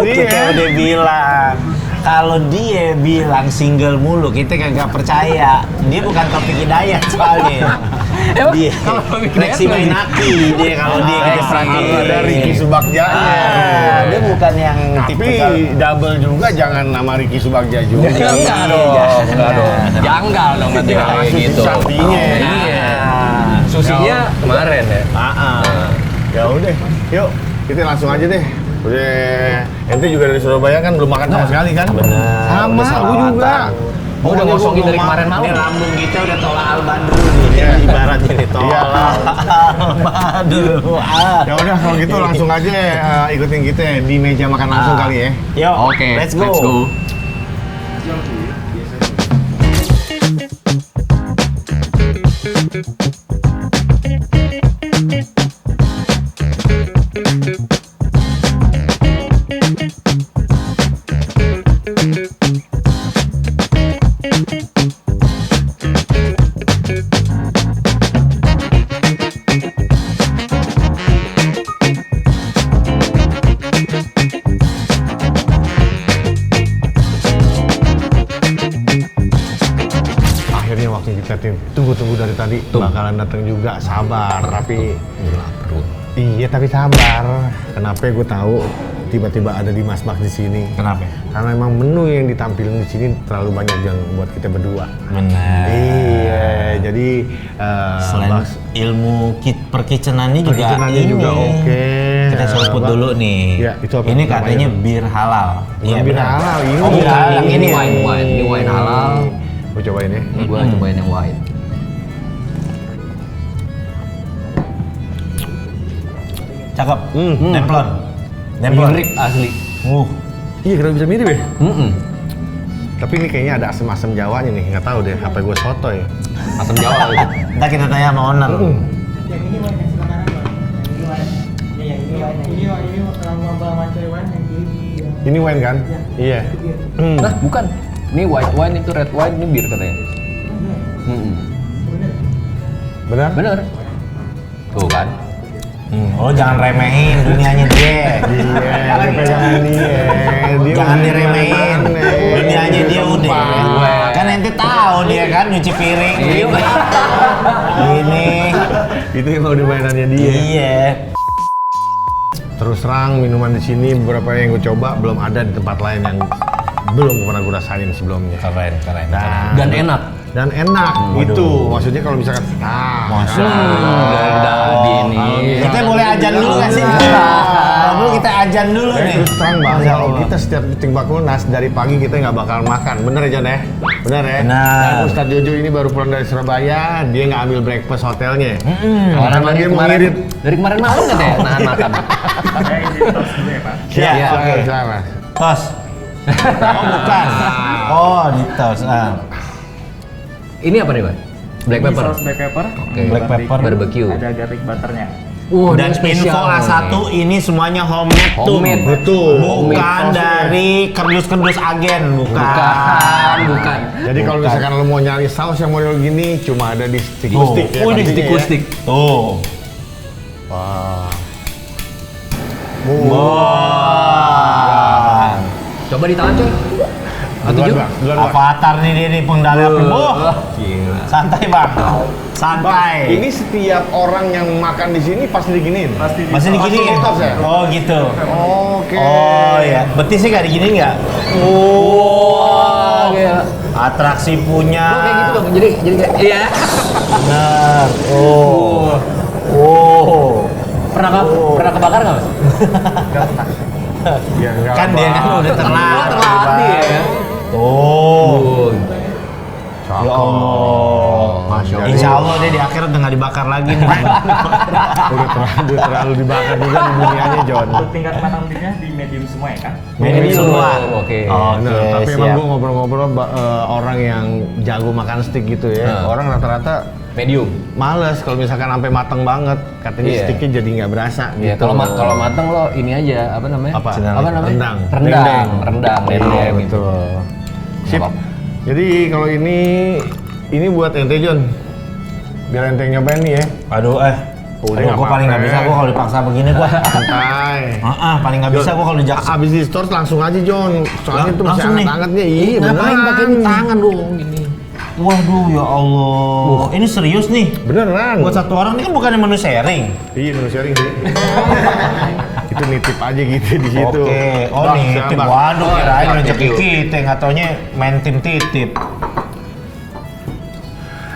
Speaker 4: Kita udah bilang kalau dia bilang single mulu, kita kagak percaya. Dia bukan Taufik Hidayat soalnya.
Speaker 1: Emang
Speaker 4: Dia
Speaker 1: kalau Taufik Hidayat
Speaker 4: Lexi Mainaki dia kalau dia kita perhatiin.
Speaker 5: Ada Ricky Subagja.
Speaker 4: Dia bukan yang
Speaker 5: Tapi
Speaker 4: tipikal.
Speaker 5: double juga jangan nama Ricky Subagja juga.
Speaker 1: Enggak dong. Janggal dong nanti
Speaker 5: Iya,
Speaker 1: kayak
Speaker 5: Susi
Speaker 1: gitu.
Speaker 5: Saktinya.
Speaker 1: Iya. Susinya kemarin ya.
Speaker 5: Ya udah, yuk kita langsung aja deh. Udah, ente juga dari Surabaya kan belum makan sama sekali kan?
Speaker 4: Bener.
Speaker 5: Sama,
Speaker 4: Udah
Speaker 5: aku
Speaker 4: salawatan.
Speaker 5: juga.
Speaker 1: Gua udah ngosongin dari kemarin malam.
Speaker 4: Ini lambung kita udah tolak albadru nih.
Speaker 5: Iya.
Speaker 4: Ibaratnya nih
Speaker 5: Iya.
Speaker 4: tolak albadru.
Speaker 5: Ya udah kalau gitu langsung aja ikutin kita di meja makan langsung kali ya.
Speaker 4: Yo,
Speaker 1: Oke,
Speaker 4: let's go.
Speaker 5: Akhirnya waktu kita tunggu dari tadi bakalan datang juga, sabar tapi iya tapi sabar. Kenapa gue tahu tiba-tiba ada di Mas Bak di sini?
Speaker 4: Kenapa?
Speaker 5: Karena emang menu yang ditampilin di sini terlalu banyak yang buat kita berdua.
Speaker 4: Benar.
Speaker 5: Iya, jadi
Speaker 4: Selain
Speaker 5: Bak-
Speaker 4: ilmu perkicenannya juga
Speaker 5: Perkicenannya
Speaker 4: ini.
Speaker 5: juga oke.
Speaker 4: Kita seruput
Speaker 5: Bak.
Speaker 4: dulu nih.
Speaker 5: Iya, itu apa
Speaker 4: Ini
Speaker 5: namanya?
Speaker 4: katanya bir halal.
Speaker 5: Bukan bir
Speaker 4: benar.
Speaker 5: halal, ini
Speaker 4: Oh, bukan.
Speaker 5: bukan.
Speaker 4: Yang
Speaker 1: Ini wine. Ini wine halal.
Speaker 5: Gue cobain ya.
Speaker 1: Ini gua cobain yang wine.
Speaker 4: Cakep. Nemplon. Nemplon.
Speaker 1: Mirip asli.
Speaker 5: Iya, kenapa bisa mirip ya?
Speaker 1: Mm-mm.
Speaker 5: Tapi ini kayaknya ada asam-asam Jawanya nih, nggak tahu deh. Apa gue soto ya?
Speaker 1: Asam Jawa kali.
Speaker 4: Ntar kita tanya sama owner.
Speaker 9: Yang ini wine yang sebelah kanan bang. Yang ini wine. Ya, yang ini wine. Ini kalau bang Mancoy wine yang kiri.
Speaker 5: Ini wine kan? Iya.
Speaker 1: Nah, bukan. Ini white wine, itu red wine, ini bir katanya. Mm-mm.
Speaker 5: Benar?
Speaker 1: Bener. Tuh kan.
Speaker 4: Oh jangan remehin dunianya dia.
Speaker 5: Iya, dia pegangan dia. Dia
Speaker 4: Jangan
Speaker 5: udah
Speaker 4: diremehin.
Speaker 5: mana-mana.
Speaker 4: Dunianya dia udah.
Speaker 1: Sumpah.
Speaker 4: Kan ente tahu dia kan nyuci piring.
Speaker 1: Iya.
Speaker 4: Ini.
Speaker 5: Itu yang udah mainannya dia.
Speaker 4: Iya.
Speaker 5: Terus terang minuman di sini beberapa yang gue coba belum ada di tempat lain yang belum pernah gue rasain sebelumnya.
Speaker 4: Keren.
Speaker 5: Nah,
Speaker 1: Dan enak.
Speaker 5: dan enak. Itu maksudnya kalau misalkan
Speaker 4: Masya
Speaker 1: Dari ini.
Speaker 4: Kita boleh ajan dulu nggak sih? Dulu kita ajan dulu nih.
Speaker 5: Terus terang bang, kalau kita setiap meeting Bakulnas dari pagi kita nggak bakal makan, bener ya Jon ya? Bener ya?
Speaker 4: Benar.
Speaker 5: Dan Ustadz Jojo ini baru pulang dari Surabaya, dia nggak ambil breakfast hotelnya.
Speaker 1: Orang
Speaker 5: Karena
Speaker 1: lagi
Speaker 5: dia mau
Speaker 1: kemarin,
Speaker 5: ngirit.
Speaker 1: dari kemarin malam katanya nahan makan.
Speaker 8: Saya izin tos dulu ya Pak.
Speaker 4: Siap,
Speaker 1: Iya.
Speaker 4: oke.
Speaker 5: Silakan, Mas.
Speaker 4: Tos. Oh bukan. Oh di tos.
Speaker 1: Ini apa nih, Pak? Black
Speaker 8: Ini
Speaker 1: pepper.
Speaker 8: saus black pepper.
Speaker 1: Oke.
Speaker 4: Black pepper.
Speaker 1: Barbecue.
Speaker 8: Ada garlic butternya.
Speaker 4: Dan info A1 ini semuanya homemade tuh.
Speaker 1: Homemade.
Speaker 5: Betul.
Speaker 4: Bukan dari kerdus-kerdus agen,
Speaker 1: Bukan.
Speaker 5: Jadi kalau misalkan lo mau nyari saus yang model gini, cuma ada di stick
Speaker 4: Tuh.
Speaker 5: stick ya.
Speaker 1: Oh, ini
Speaker 5: pastinya ya.
Speaker 1: stick.
Speaker 4: Tuh.
Speaker 5: Wah.
Speaker 4: Wah.
Speaker 1: Coba di tangan, coy.
Speaker 5: Duluan, Bang. Duluan, Bang.
Speaker 4: Avatar nih dia nih pengendali api.
Speaker 1: Gila.
Speaker 4: Santai bang. Santai.
Speaker 5: Ini setiap orang yang makan di sini pasti diginiin.
Speaker 4: Masih diginiin?
Speaker 5: Pasti ditos ya?
Speaker 4: Oh gitu.
Speaker 5: Oke.
Speaker 4: Oh ya. Betis sih nggak diginiin nggak?
Speaker 1: Wah, gila.
Speaker 4: Atraksi punya.
Speaker 1: Oh, kayak gitu, Bang. Jadi kayak iya.
Speaker 4: Benar. Oh.
Speaker 1: Pernah kebakar nggak, Mas?
Speaker 5: Ya, enggak
Speaker 4: Kan dia kan
Speaker 5: apa.
Speaker 4: udah terlatih.
Speaker 1: Terlatih ya.
Speaker 4: Tuh. Ya Allah.
Speaker 5: Masya Allah.
Speaker 4: Insya Allah dia di akhir udah nggak dibakar lagi nih.
Speaker 5: Udah terlalu dibakar juga di dunianya, Jon.
Speaker 8: Untuk tingkat matang steaknya di medium semua ya kan?
Speaker 4: Medium semua.
Speaker 1: Oke.
Speaker 5: Nah, tapi emang
Speaker 4: siap.
Speaker 5: gue ngobrol-ngobrol orang yang jago makan steak gitu ya. Orang rata-rata
Speaker 1: Medium.
Speaker 5: males kalau misalkan sampai mateng banget. Katanya
Speaker 1: Iya.
Speaker 5: steaknya jadi nggak berasa
Speaker 1: Iya,
Speaker 5: gitu.
Speaker 1: kalau mateng lo ini aja apa namanya?
Speaker 5: Apa?
Speaker 1: Apa namanya?
Speaker 5: Rendang.
Speaker 1: Rendang,
Speaker 5: Iya,
Speaker 1: dendeng gitu.
Speaker 5: betul. Sip.
Speaker 1: Apa-apa.
Speaker 5: Jadi kalau ini buat ente Jon. Biar ente yang nyobain nih ya.
Speaker 4: Aduh
Speaker 5: Udah,
Speaker 4: Aduh,
Speaker 5: nggak
Speaker 4: gue paling nggak
Speaker 5: apa-apa.
Speaker 4: bisa gue kalau dipaksa begini gue.
Speaker 5: Santai.
Speaker 4: Paling nggak bisa gue kalau di jaksa.
Speaker 5: Abis di store langsung aja Jon. Soalnya itu masih
Speaker 4: Langsung nih?
Speaker 5: hangat-hangatnya. Iya,
Speaker 1: Ngapain
Speaker 5: beneran.
Speaker 1: pakai tangan dong gini?
Speaker 4: Waduh ya Allah. Ini serius nih.
Speaker 5: Beneran.
Speaker 4: Buat satu orang ini kan bukannya menu sharing.
Speaker 5: Iya, menu sharing sih. Itu nitip aja gitu di situ.
Speaker 4: Oke. Oh
Speaker 5: Bang,
Speaker 4: nih,
Speaker 5: siap, Bang.
Speaker 4: waduh kirain
Speaker 1: Bang,
Speaker 4: rezeki
Speaker 1: thank you.
Speaker 4: kita, nggak taunya main tim titip.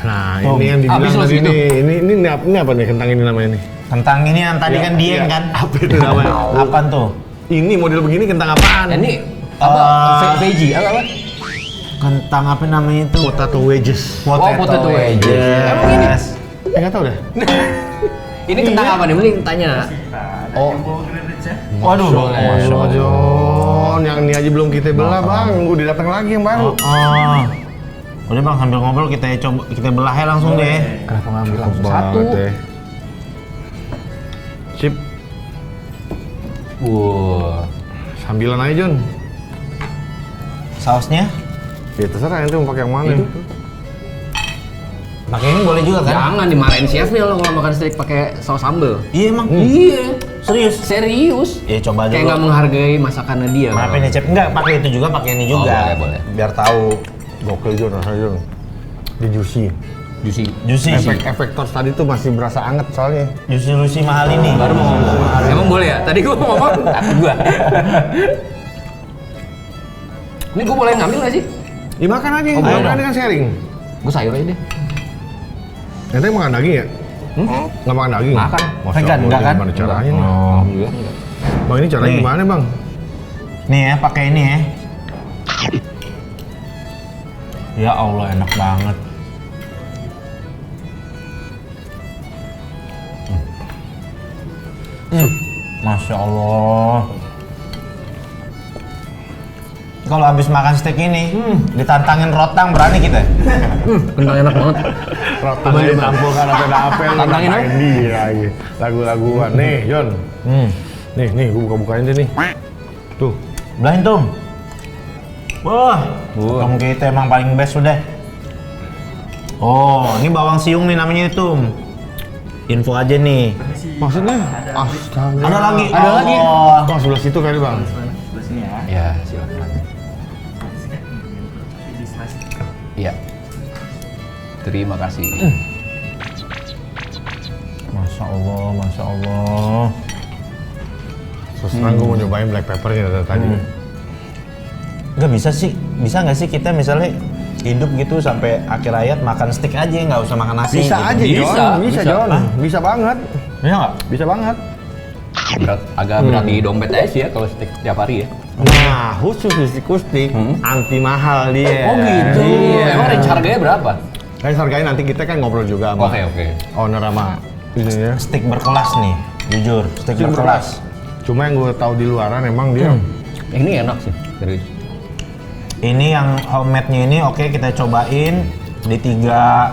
Speaker 5: Nah,
Speaker 4: Tuh.
Speaker 5: ini yang dibilang
Speaker 1: Habis lo
Speaker 5: tadi
Speaker 1: segitu.
Speaker 5: nih. Ini apa nih kentang ini namanya nih?
Speaker 4: Kentang ini yang tadi
Speaker 5: Iya,
Speaker 4: kan Dieng
Speaker 5: iya.
Speaker 4: kan?
Speaker 5: Apa itu namanya?
Speaker 4: Apaan tuh?
Speaker 5: Ini model begini kentang apaan?
Speaker 1: Ini apa? Veggie apa?
Speaker 4: Kentang apa namanya itu?
Speaker 5: Potato wedges.
Speaker 1: Potato wedges. Emang ini?
Speaker 5: Nggak tahu dah.
Speaker 1: Ini kentang apa nih? Mending tanya. Oh.
Speaker 8: Jumbo grilled ya.
Speaker 4: Waduh,
Speaker 1: Boleh.
Speaker 4: Masya Allah.
Speaker 5: Jon, yang ini aja belum kita belah bang. Udah datang lagi yang baru.
Speaker 4: Oh. Udah bang, sambil ngobrol kita coba kita belah ya langsung deh.
Speaker 1: Kenapa ngambil langsung
Speaker 5: Banget
Speaker 1: satu?
Speaker 5: ya. Sip,
Speaker 1: Wah.
Speaker 5: sambilan aja Jon.
Speaker 4: Sausnya?
Speaker 5: Ya terserah nanti mau pakai yang mana.
Speaker 4: Pakai ini boleh juga kan?
Speaker 1: Jangan dimarahin chefnya lo kalau makan steak pakai saus sambal.
Speaker 4: Iya emang.
Speaker 1: Iya.
Speaker 4: Serius?
Speaker 1: Serius.
Speaker 4: Ya coba
Speaker 1: Kayak
Speaker 4: dulu.
Speaker 1: nggak menghargai masakannya dia.
Speaker 4: Maafin ya Cep, enggak pakai itu juga, pakai ini juga.
Speaker 1: boleh.
Speaker 4: Biar tahu.
Speaker 5: Gokil Jon, rasanya Jon. Di juicy.
Speaker 1: Juicy.
Speaker 4: Juicy sih.
Speaker 5: Efek tos tadi tuh masih berasa anget soalnya.
Speaker 4: Juicy mahal ini.
Speaker 1: Baru mau ngomong. Emang boleh ya? Tadi gua mau ngomong. Gua. Ini gua boleh ngambil nggak sih?
Speaker 5: Ya makan aja,
Speaker 1: Oh, boleh
Speaker 5: makan
Speaker 1: dong.
Speaker 5: kan sharing.
Speaker 1: Gua sayur aja deh.
Speaker 5: Nanti makan daging ya? Nggak makan daging?
Speaker 1: Makan.
Speaker 5: Masya
Speaker 4: Vegan,
Speaker 5: Allah,
Speaker 4: enggak kan?
Speaker 5: Gimana caranya nih?
Speaker 4: Oh.
Speaker 1: Alhamdulillah.
Speaker 5: Bang ini caranya
Speaker 4: Nih.
Speaker 5: gimana bang?
Speaker 4: Nih ya, pakai ini ya. Ya Allah, enak banget. Masya Allah. Kalau habis makan steak ini, ditantangin rotang berani kita.
Speaker 1: Kentang enak banget.
Speaker 5: Rotang aja tampilkan apa ada apel.
Speaker 1: Tantangin aja.
Speaker 5: dia lagi. Lagu-laguan. Nih Jon. Nih gua buka-bukain deh nih. Tuh.
Speaker 4: Belahin Tum. Wah, Tum kita emang paling best udah. Oh, ini bawang siung nih namanya Tum. Info aja nih.
Speaker 5: Maksudnya? Astaga.
Speaker 4: Ada lagi.
Speaker 1: Ada lagi.
Speaker 4: Oh.
Speaker 5: Bang sebelah situ kali bang.
Speaker 8: Sebelah sini ya.
Speaker 1: Ya, silakan.
Speaker 8: Di slice.
Speaker 1: Iya. Terima kasih.
Speaker 4: Masya Allah, Masya Allah.
Speaker 5: Terus terang gua mau nyobain black peppernya dari tadi.
Speaker 4: Nggak bisa sih, bisa nggak sih kita misalnya hidup gitu sampai akhir hayat makan steak aja, nggak usah makan nasi.
Speaker 5: Bisa
Speaker 4: gitu.
Speaker 5: aja, Jon. Bisa, Jon.
Speaker 4: Hah?
Speaker 5: Bisa banget.
Speaker 4: Bisa nggak?
Speaker 5: Bisa banget.
Speaker 1: Agak berat di dompet aja sih ya kalau steak tiap hari ya.
Speaker 5: Nah, khusus kustik anti mahal dia.
Speaker 1: Oh gitu.
Speaker 5: Iya.
Speaker 1: Emang range harganya berapa?
Speaker 5: Range harganya nanti kita kan ngobrol juga sama
Speaker 1: Oke.
Speaker 5: owner sama ininya.
Speaker 4: Steak berkelas nih, jujur. Steak berkelas.
Speaker 5: Cuma yang gue tahu di luaran emang dia
Speaker 1: Ini enak sih. Serius.
Speaker 4: Ini yang homemade-nya ini oke, kita cobain di tiga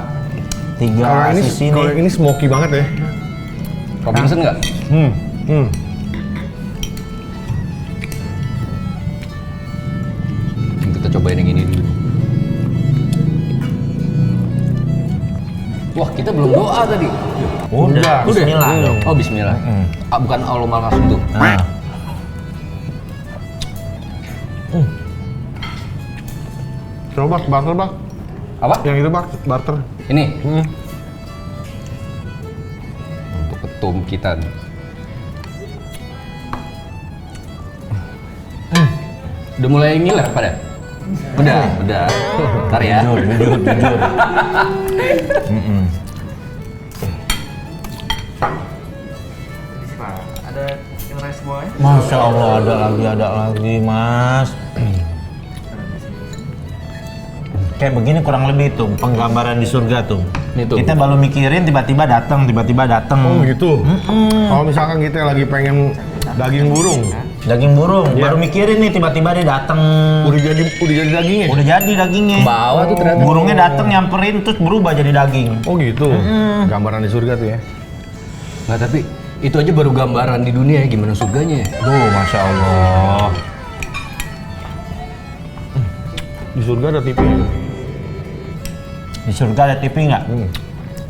Speaker 5: kalau
Speaker 4: sisi
Speaker 5: kalau
Speaker 4: nih.
Speaker 5: ini smoky banget ya.
Speaker 1: Robinson nggak? Kita cobain yang ini dulu. Wah, kita belum doa tadi.
Speaker 4: Udah, bismillah dong.
Speaker 1: Oh, bismillah. Bukan Allah langsung tuh.
Speaker 4: Nah.
Speaker 5: Coba barter, Bang.
Speaker 1: Apa?
Speaker 5: Yang itu, Bang, barter.
Speaker 1: Ini. Untuk ketum kita nih. Udah mulai ngiler pada? Udah. Ntar ya.
Speaker 4: Jujur.
Speaker 9: Ada yang rice boy.
Speaker 4: Masya Allah, ada lagi Mas. Kayak begini kurang lebih tuh penggambaran di surga tuh.
Speaker 1: Itu.
Speaker 4: Kita baru mikirin tiba-tiba datang.
Speaker 5: Oh gitu. Kalau misalkan kita lagi pengen daging burung,
Speaker 4: Daging burung,
Speaker 5: Iya.
Speaker 4: baru mikirin nih tiba-tiba dia datang.
Speaker 5: udah jadi dagingnya.
Speaker 4: Udah jadi dagingnya.
Speaker 1: Bawah tuh ternyata.
Speaker 4: Burungnya datang nyamperin terus berubah jadi daging.
Speaker 5: Oh gitu. Gambaran di surga tuh ya.
Speaker 1: Nggak, tapi itu aja baru gambaran di dunia ya, gimana surganya ya?
Speaker 4: Tuh, Masya Allah.
Speaker 5: Di surga ada TV.
Speaker 4: Di surga ada TV nggak?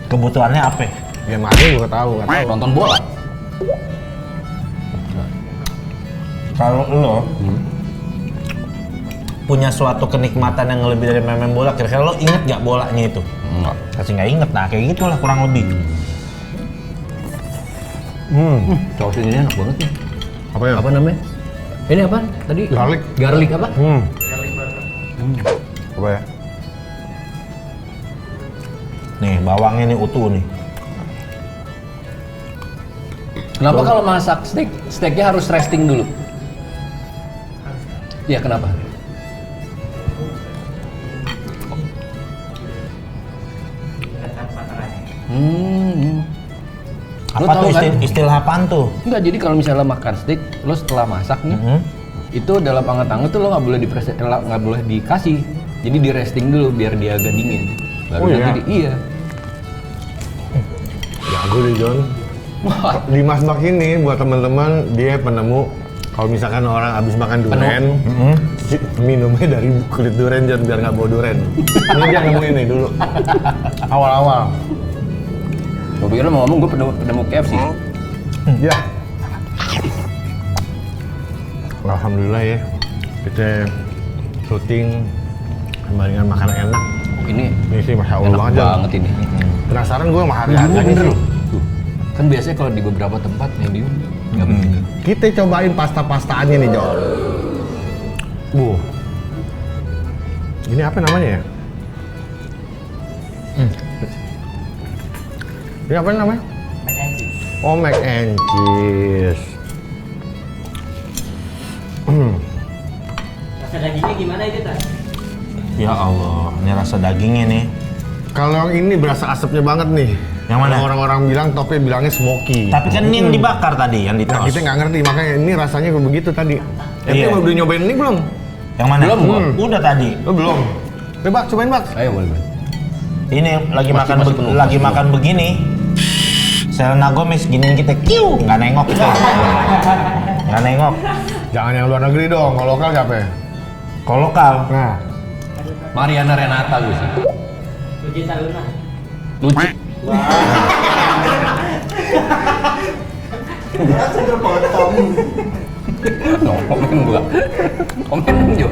Speaker 4: Kebutuhannya apa?
Speaker 5: Ya mana juga tahu, nggak tahu.
Speaker 1: Nonton bola.
Speaker 4: Kalau lo punya suatu kenikmatan yang lebih dari main bola, kira-kira lo inget nggak bolanya itu?
Speaker 1: Enggak.
Speaker 4: Pasti nggak inget, nah kayak gitulah kurang lebih.
Speaker 1: Saus ini enak banget nih.
Speaker 5: Apa ya?
Speaker 1: Apa namanya? Ini apa? Tadi?
Speaker 5: Garlic.
Speaker 1: Garlic apa?
Speaker 5: Apa ya?
Speaker 4: Nih bawangnya nih utuh nih.
Speaker 1: Kenapa kalau masak steaknya harus resting dulu? Iya, kenapa? Lo
Speaker 4: Apa
Speaker 1: tahu
Speaker 4: tuh
Speaker 1: kan?
Speaker 4: istilah apaan tuh?
Speaker 1: Enggak, jadi kalau misalnya makan steak, lo setelah masak nih, itu dalam anget-anget tuh lo nggak boleh dikasih. Jadi di resting dulu biar dia agak dingin. Baru
Speaker 5: Oh,
Speaker 1: nanti
Speaker 5: iya?
Speaker 1: iya.
Speaker 5: Jago deh John. Di Mas Bak ini buat teman-teman dia penemu kalau misalkan orang habis makan durian, minumnya dari kulit durian John biar nggak bau durian. Ini dia nemuin nih dulu. Awal-awal.
Speaker 1: Gue pikir lo mau ngomong gue penemu KFC.
Speaker 5: Ya. Alhamdulillah ya. Kita syuting kemarin makan enak.
Speaker 1: Ini
Speaker 5: Ini sih Masya Allah
Speaker 1: enak
Speaker 5: banget, John.
Speaker 1: banget ini.
Speaker 5: Penasaran gue sama harga-harganya
Speaker 1: Bener
Speaker 5: sih.
Speaker 1: loh. Tuh. Kan biasanya kalau di beberapa tempat medium nggak begitu.
Speaker 5: Kita cobain pasta-pastaannya nih, John. Ini apa namanya ya? Ini apa namanya?
Speaker 9: Mac and cheese.
Speaker 5: Oh, mac and cheese.
Speaker 9: Rasa dagingnya gimana itu Tas?
Speaker 4: Ya Allah, ini rasa dagingnya nih.
Speaker 5: Kalau yang ini berasa asapnya banget nih.
Speaker 4: Yang mana?
Speaker 5: Kalau orang-orang bilang topi bilangnya smoky.
Speaker 4: Tapi kan ini yang dibakar tadi, yang
Speaker 5: Nah,
Speaker 4: ditos.
Speaker 5: kita nggak ngerti, makanya ini rasanya kayak begitu tadi.
Speaker 4: Iya.
Speaker 5: Udah nyobain ini belum?
Speaker 4: Yang mana?
Speaker 1: Belum, gua.
Speaker 4: Udah tadi.
Speaker 5: Lo belum? Coba cobain, Bak.
Speaker 1: Ayo boleh.
Speaker 4: Ini lagi
Speaker 1: Masih-
Speaker 4: makan
Speaker 1: masih penuh,
Speaker 4: lagi
Speaker 1: masih
Speaker 4: makan begini. Selena Gomez giniin kita, kiu, nggak nengok tuh. Nggak nengok.
Speaker 5: Jangan yang luar negeri dong, kalau lokal siapa ya?
Speaker 4: Kalau lokal,
Speaker 5: Nah,
Speaker 1: Mariana Renata gue sih.
Speaker 9: Lucinta Luna.
Speaker 1: Lucu. No, komen gua. Komen juga.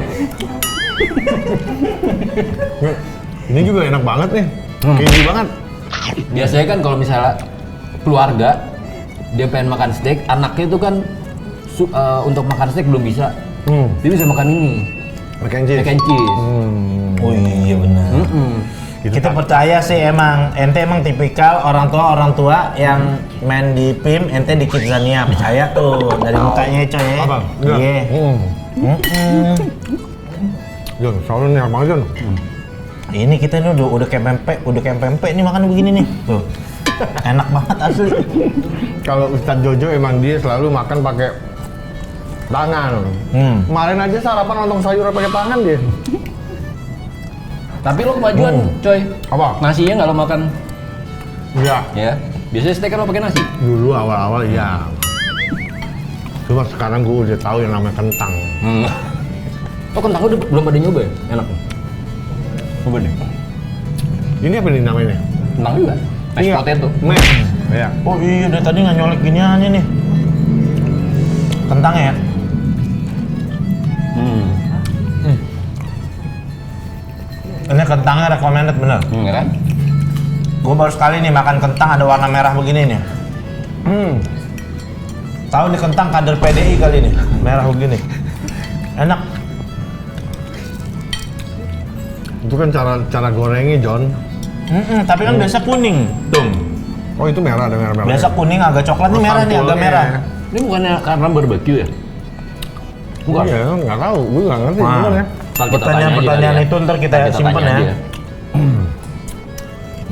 Speaker 5: ini juga enak banget nih. Keju banget.
Speaker 1: Biasanya kan kalau misalnya keluarga dia pengen makan steak, anaknya itu kan untuk makan steak belum bisa. Dia bisa makan ini,
Speaker 5: Mac and cheese.
Speaker 1: mac and cheese.
Speaker 4: Oh iya benar. Kita percaya sih emang ente emang tipikal orang tua yang main di PIM, ente di Kidzania, percaya tuh dari mukanya coy ya.
Speaker 5: Apa?
Speaker 4: Iya.
Speaker 5: Jon, soalnya nih abang Jon.
Speaker 4: Ini kita ini udah kayak pempek nih makan begini nih. Tuh. Enak banget asli.
Speaker 5: Kalau Ustadz Jojo emang dia selalu makan pakai tangan. Kemarin aja sarapan lontong sayur pakai tangan dia.
Speaker 1: Tapi lo kemajuan, coy.
Speaker 5: Apa?
Speaker 1: Nasinya nggak lo makan,
Speaker 5: Iya.
Speaker 1: ya? Biasanya steak kan lo pakai nasi.
Speaker 5: Dulu awal-awal iya. Cuma sekarang gue udah tahu yang namanya kentang.
Speaker 1: Oh kentang udah belum pada nyoba ya? Enak. Coba deh.
Speaker 5: Ini apa nih namanya?
Speaker 1: Kentang juga. Mashed
Speaker 5: Iya.
Speaker 1: potato.
Speaker 5: Iya.
Speaker 4: Oh iya dari tadi nggak nyolek giniannya nih. Kentang ya? Ini kentangnya recommended bener.
Speaker 1: Kan?
Speaker 4: Gue baru sekali nih makan kentang ada warna merah begini nih. Tahu nih kentang kader PDI kali ini, merah begini. Enak.
Speaker 5: Itu kan cara gorengnya, John.
Speaker 4: Tapi kan biasa kuning, tuh.
Speaker 5: Oh itu merah, ada merah-merah.
Speaker 4: Biasa kuning agak coklat nih merah nih, agak merah.
Speaker 1: Ini bukannya karena barbecue ya?
Speaker 5: Bukan. Iya, nggak tahu. Gue nggak ngerti gimana ya.
Speaker 1: Ntar kita tanya aja
Speaker 4: Pertanyaan
Speaker 1: kali ya.
Speaker 4: itu ntar kita
Speaker 1: Ntar
Speaker 4: simpen
Speaker 1: tanya
Speaker 4: ya.
Speaker 1: aja.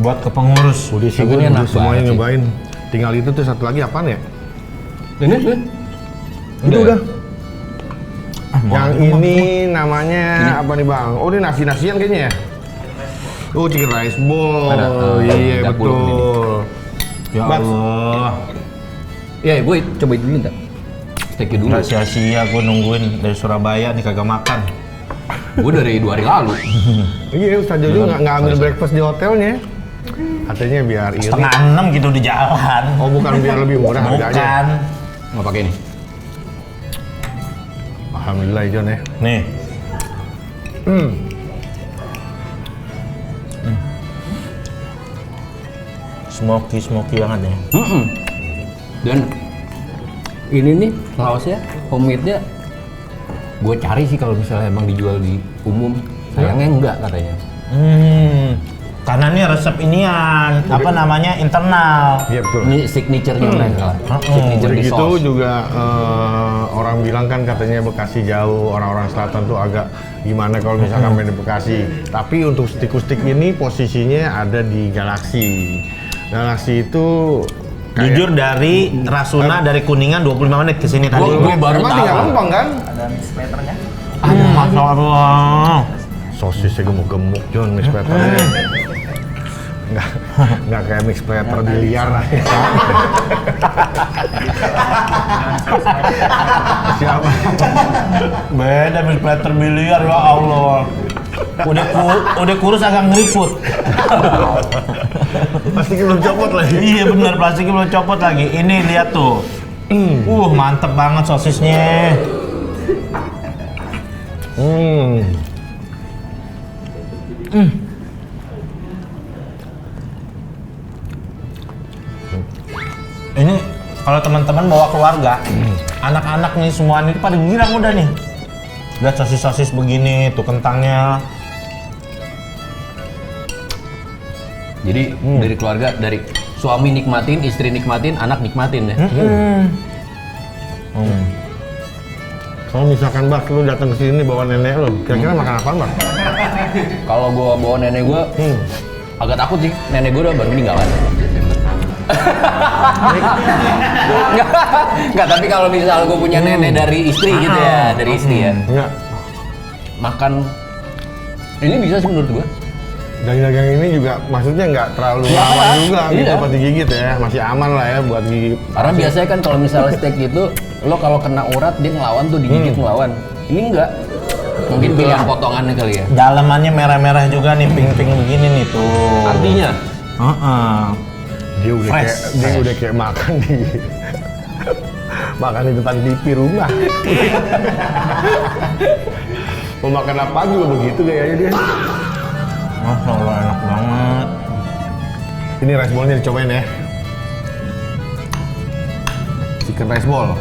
Speaker 4: Buat ke pengurus.
Speaker 5: Udah sih,
Speaker 1: Ini
Speaker 5: gue
Speaker 1: enak
Speaker 5: semuanya
Speaker 1: banget sih.
Speaker 5: nyobain. Tinggal itu tuh satu lagi apaan ya?
Speaker 1: Ini?
Speaker 5: Itu udah.
Speaker 4: Mau
Speaker 5: Yang
Speaker 4: aja,
Speaker 5: ini namanya apa nih bang? Oh ini nasi-nasian kayaknya ya? Oh chicken rice ball.
Speaker 1: Ada,
Speaker 5: Iya
Speaker 1: dapur
Speaker 5: betul.
Speaker 4: Ya Allah.
Speaker 1: Ya, gue coba itu dulu ntar. Steaknya dulu.
Speaker 4: Nggak sia-sia gue nungguin dari Surabaya nih kagak makan.
Speaker 1: Gue dari 2 hari lalu.
Speaker 5: Iya Ustaz Jojo nggak ambil breakfast di hotelnya. Katanya biar iri.
Speaker 4: 5:30 gitu di jalan.
Speaker 5: Oh bukan biar lebih murah harganya.
Speaker 4: Bukan.
Speaker 1: Nggak pakai ini.
Speaker 5: Alhamdulillah John ya.
Speaker 4: Nih. Smoky banget ya.
Speaker 1: Dan ini nih sausnya, homemade-nya gue cari sih kalau misalnya emang dijual di umum. Sayangnya enggak katanya.
Speaker 4: Karena ini resep inian, apa namanya internal.
Speaker 5: Iya betul.
Speaker 1: Ini signature-nya mereka lah. Signature
Speaker 5: Udah
Speaker 1: di
Speaker 5: gitu
Speaker 1: sauce.
Speaker 5: juga orang bilang kan katanya Bekasi jauh, orang-orang selatan tuh agak gimana kalau misalkan main di Bekasi. Tapi untuk stick-stick ini posisinya ada di Galaxy. Galaxy itu kayak-
Speaker 4: Jujur dari Rasuna dari Kuningan 25 menit ke sini tadi.
Speaker 1: Gue baru
Speaker 5: emang
Speaker 1: tahu.
Speaker 5: tinggal lempeng kan?
Speaker 6: Ada mix platernya.
Speaker 4: Masya Allah.
Speaker 5: Sosisnya gemuk-gemuk John, mix platernya. Nggak kayak mix plater biliar lah. Siapa?
Speaker 4: Beda mix plater biliar ya Allah. Udah kurus agak ngeriput.
Speaker 5: Plastiknya belum copot lagi.
Speaker 4: Iya bener, plastiknya belum copot lagi. Ini lihat tuh. Mantep banget sosisnya. Ini kalau teman-teman bawa keluarga, anak-anak nih semua ini pada girang udah nih. Lihat sosis-sosis begini, tuh kentangnya.
Speaker 1: Jadi dari keluarga, dari suami nikmatin, istri nikmatin, anak nikmatin ya.
Speaker 5: Kalau misalkan Bak, lu datang ke sini bawa nenek lu, kira-kira makan apaan Bak?
Speaker 1: Kalau gue bawa nenek gue, agak takut sih. Nenek gue udah baru meninggal kan. Enggak, tapi kalau misal gue punya nenek dari istri gitu ya, dari istri ya.
Speaker 5: Enggak.
Speaker 1: Makan ini bisa sih menurut gue.
Speaker 5: Daging-daging ini juga maksudnya nggak terlalu lama juga gitu
Speaker 1: Iya.
Speaker 5: buat digigit ya, masih aman lah ya buat gigit.
Speaker 1: Karena biasanya kan kalau misalnya steak gitu, lo kalau kena urat dia ngelawan tuh, digigit ngelawan. Ini enggak. Mungkin pilihan potongannya kali ya.
Speaker 4: Dalamannya merah-merah juga nih, pink-pink begini nih tuh.
Speaker 1: Artinya
Speaker 5: Dia udah
Speaker 4: Fresh.
Speaker 5: kayak makan di depan TV rumah. Mau makan apa juga begitu kayaknya dia.
Speaker 4: Masya Allah enak banget.
Speaker 5: Ini rice ball-nya dicobain ya. Chicken rice ball.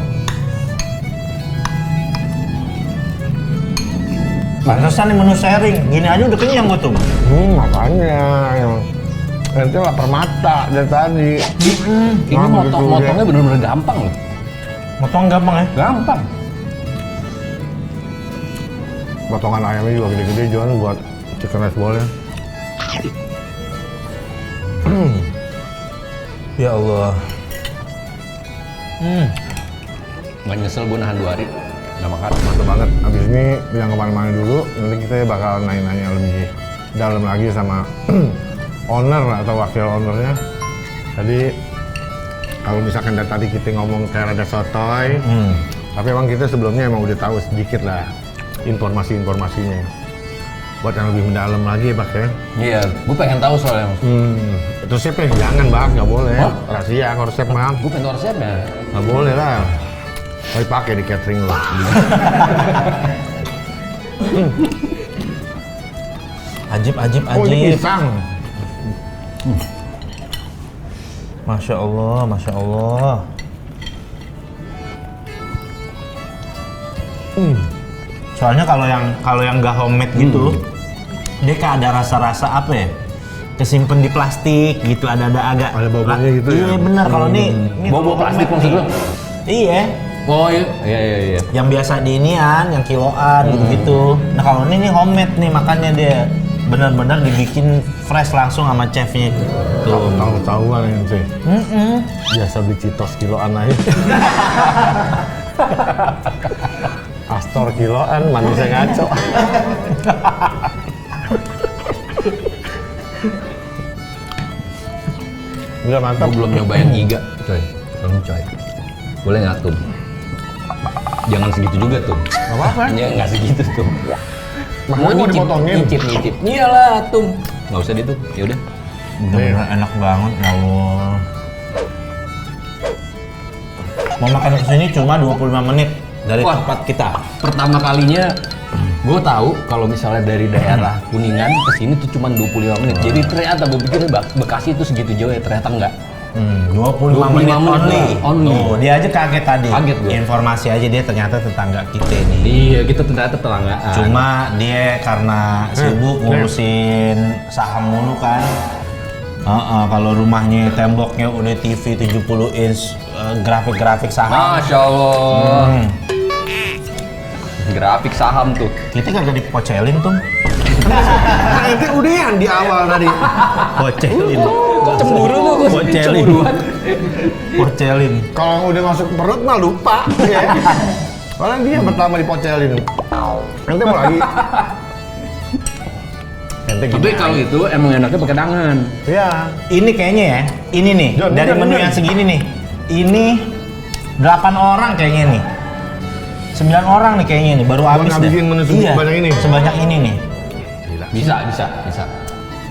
Speaker 4: Pantesan nih menu sharing, gini aja udah kenyang gue tuh.
Speaker 5: Makanya ente lapar mata dari tadi.
Speaker 1: Ini motongnya bener-bener gampang loh.
Speaker 4: Motong gampang ya?
Speaker 1: Gampang.
Speaker 5: Potongan ayamnya juga gede-gede Jon buat chicken rice ball-nya.
Speaker 4: Ya Allah.
Speaker 1: Nggak nyesel gue nahan 2 hari. Nggak makan.
Speaker 5: Mantap banget. Abis ini bilang kemana-mana dulu, nanti kita bakal nanya-nanya lebih dalam lagi sama owner atau wakil ownernya. Jadi kalau misalkan dari tadi kita ngomong kayak rada sotoy, tapi emang kita sebelumnya emang udah tahu sedikit lah informasi-informasinya. Buat yang lebih mendalam lagi Pak ya.
Speaker 1: Iya, gue pengen tahu soalnya.
Speaker 5: Itu chef jangan Bang, nggak boleh. Rahasia kalau resep mah.
Speaker 1: Gue pengen tahu resepnya.
Speaker 5: Nggak boleh lah. Tapi pakai di catering lo.
Speaker 4: Ajib.
Speaker 5: Oh ini pisang.
Speaker 4: Masya Allah. Soalnya kalau yang nggak homemade gitu, dia kayak ada rasa-rasa apa ya? Kesimpan di plastik gitu, ada agak.
Speaker 5: Ada bau-baunya gitu ya?
Speaker 4: Iya benar, kalau ini
Speaker 1: Bau plastik maksud lo?
Speaker 4: Iya.
Speaker 1: Oh iya.
Speaker 4: Yang biasa di inian, yang kiloan gitu-gitu. Nah kalau ini nih homemade nih, makanya dia benar-benar dibikin fresh langsung sama chefnya. Tuh.
Speaker 5: Tahu-tahuan ente. Biasa beli Citos kiloan aja. Astor kiloan, manisnya ngaco. Udah mantap.
Speaker 1: Gue belum nyobain iga, coy. Boleh nggak tuh? Jangan segitu juga tuh.
Speaker 5: Gak apa-apa.
Speaker 1: Nggak segitu tuh.
Speaker 5: Makanya mau dipotongin.
Speaker 1: Nyicip. Iyalah tuh. Nggak usah itu. Ya udah.
Speaker 4: Bener-bener enak banget ya Allah. Mau makan kesini cuma 25 menit dari tempat kita.
Speaker 1: Pertama kalinya gue tahu kalau misalnya dari daerah Kuningan ke sini tuh cuma 25 menit. Jadi ternyata gue pikir Bekasi itu segitu jauh ya, ternyata enggak.
Speaker 4: 25 menit only.
Speaker 1: Oh,
Speaker 4: Dia aja kaget tadi.
Speaker 1: Kaget gua.
Speaker 4: Informasi aja dia ternyata tetangga kita nih.
Speaker 1: Iya, kita ternyata tetanggaan.
Speaker 4: Cuma dia karena sibuk ngurusin saham mulu kan. Kalau rumahnya temboknya udah TV 70 inch, grafik-grafik saham.
Speaker 1: Masya Allah. Grafik saham tuh.
Speaker 4: Kita kagak dipocelin tuh.
Speaker 5: Nah, itu udah yang di awal tadi.
Speaker 4: Pocelin.
Speaker 1: Cemburu tuh gue.
Speaker 4: Pocelin. Pocelin.
Speaker 5: Kalau udah masuk perut mah lupa. Ya. Soalnya dia yang pertama dipocelin. Nanti mau lagi.
Speaker 1: Tapi kalau itu emang enaknya pakai tangan.
Speaker 5: Iya.
Speaker 4: Ini kayaknya ya. Ini nih
Speaker 5: Jon,
Speaker 4: dari
Speaker 5: bener,
Speaker 4: menu
Speaker 5: bener.
Speaker 4: yang segini nih. Ini 8 orang kayaknya nih. 9 orang nih kayaknya nih baru habis deh.
Speaker 5: ngabisin menu sebanyak ini?
Speaker 4: Sebanyak ini nih.
Speaker 1: Bisa.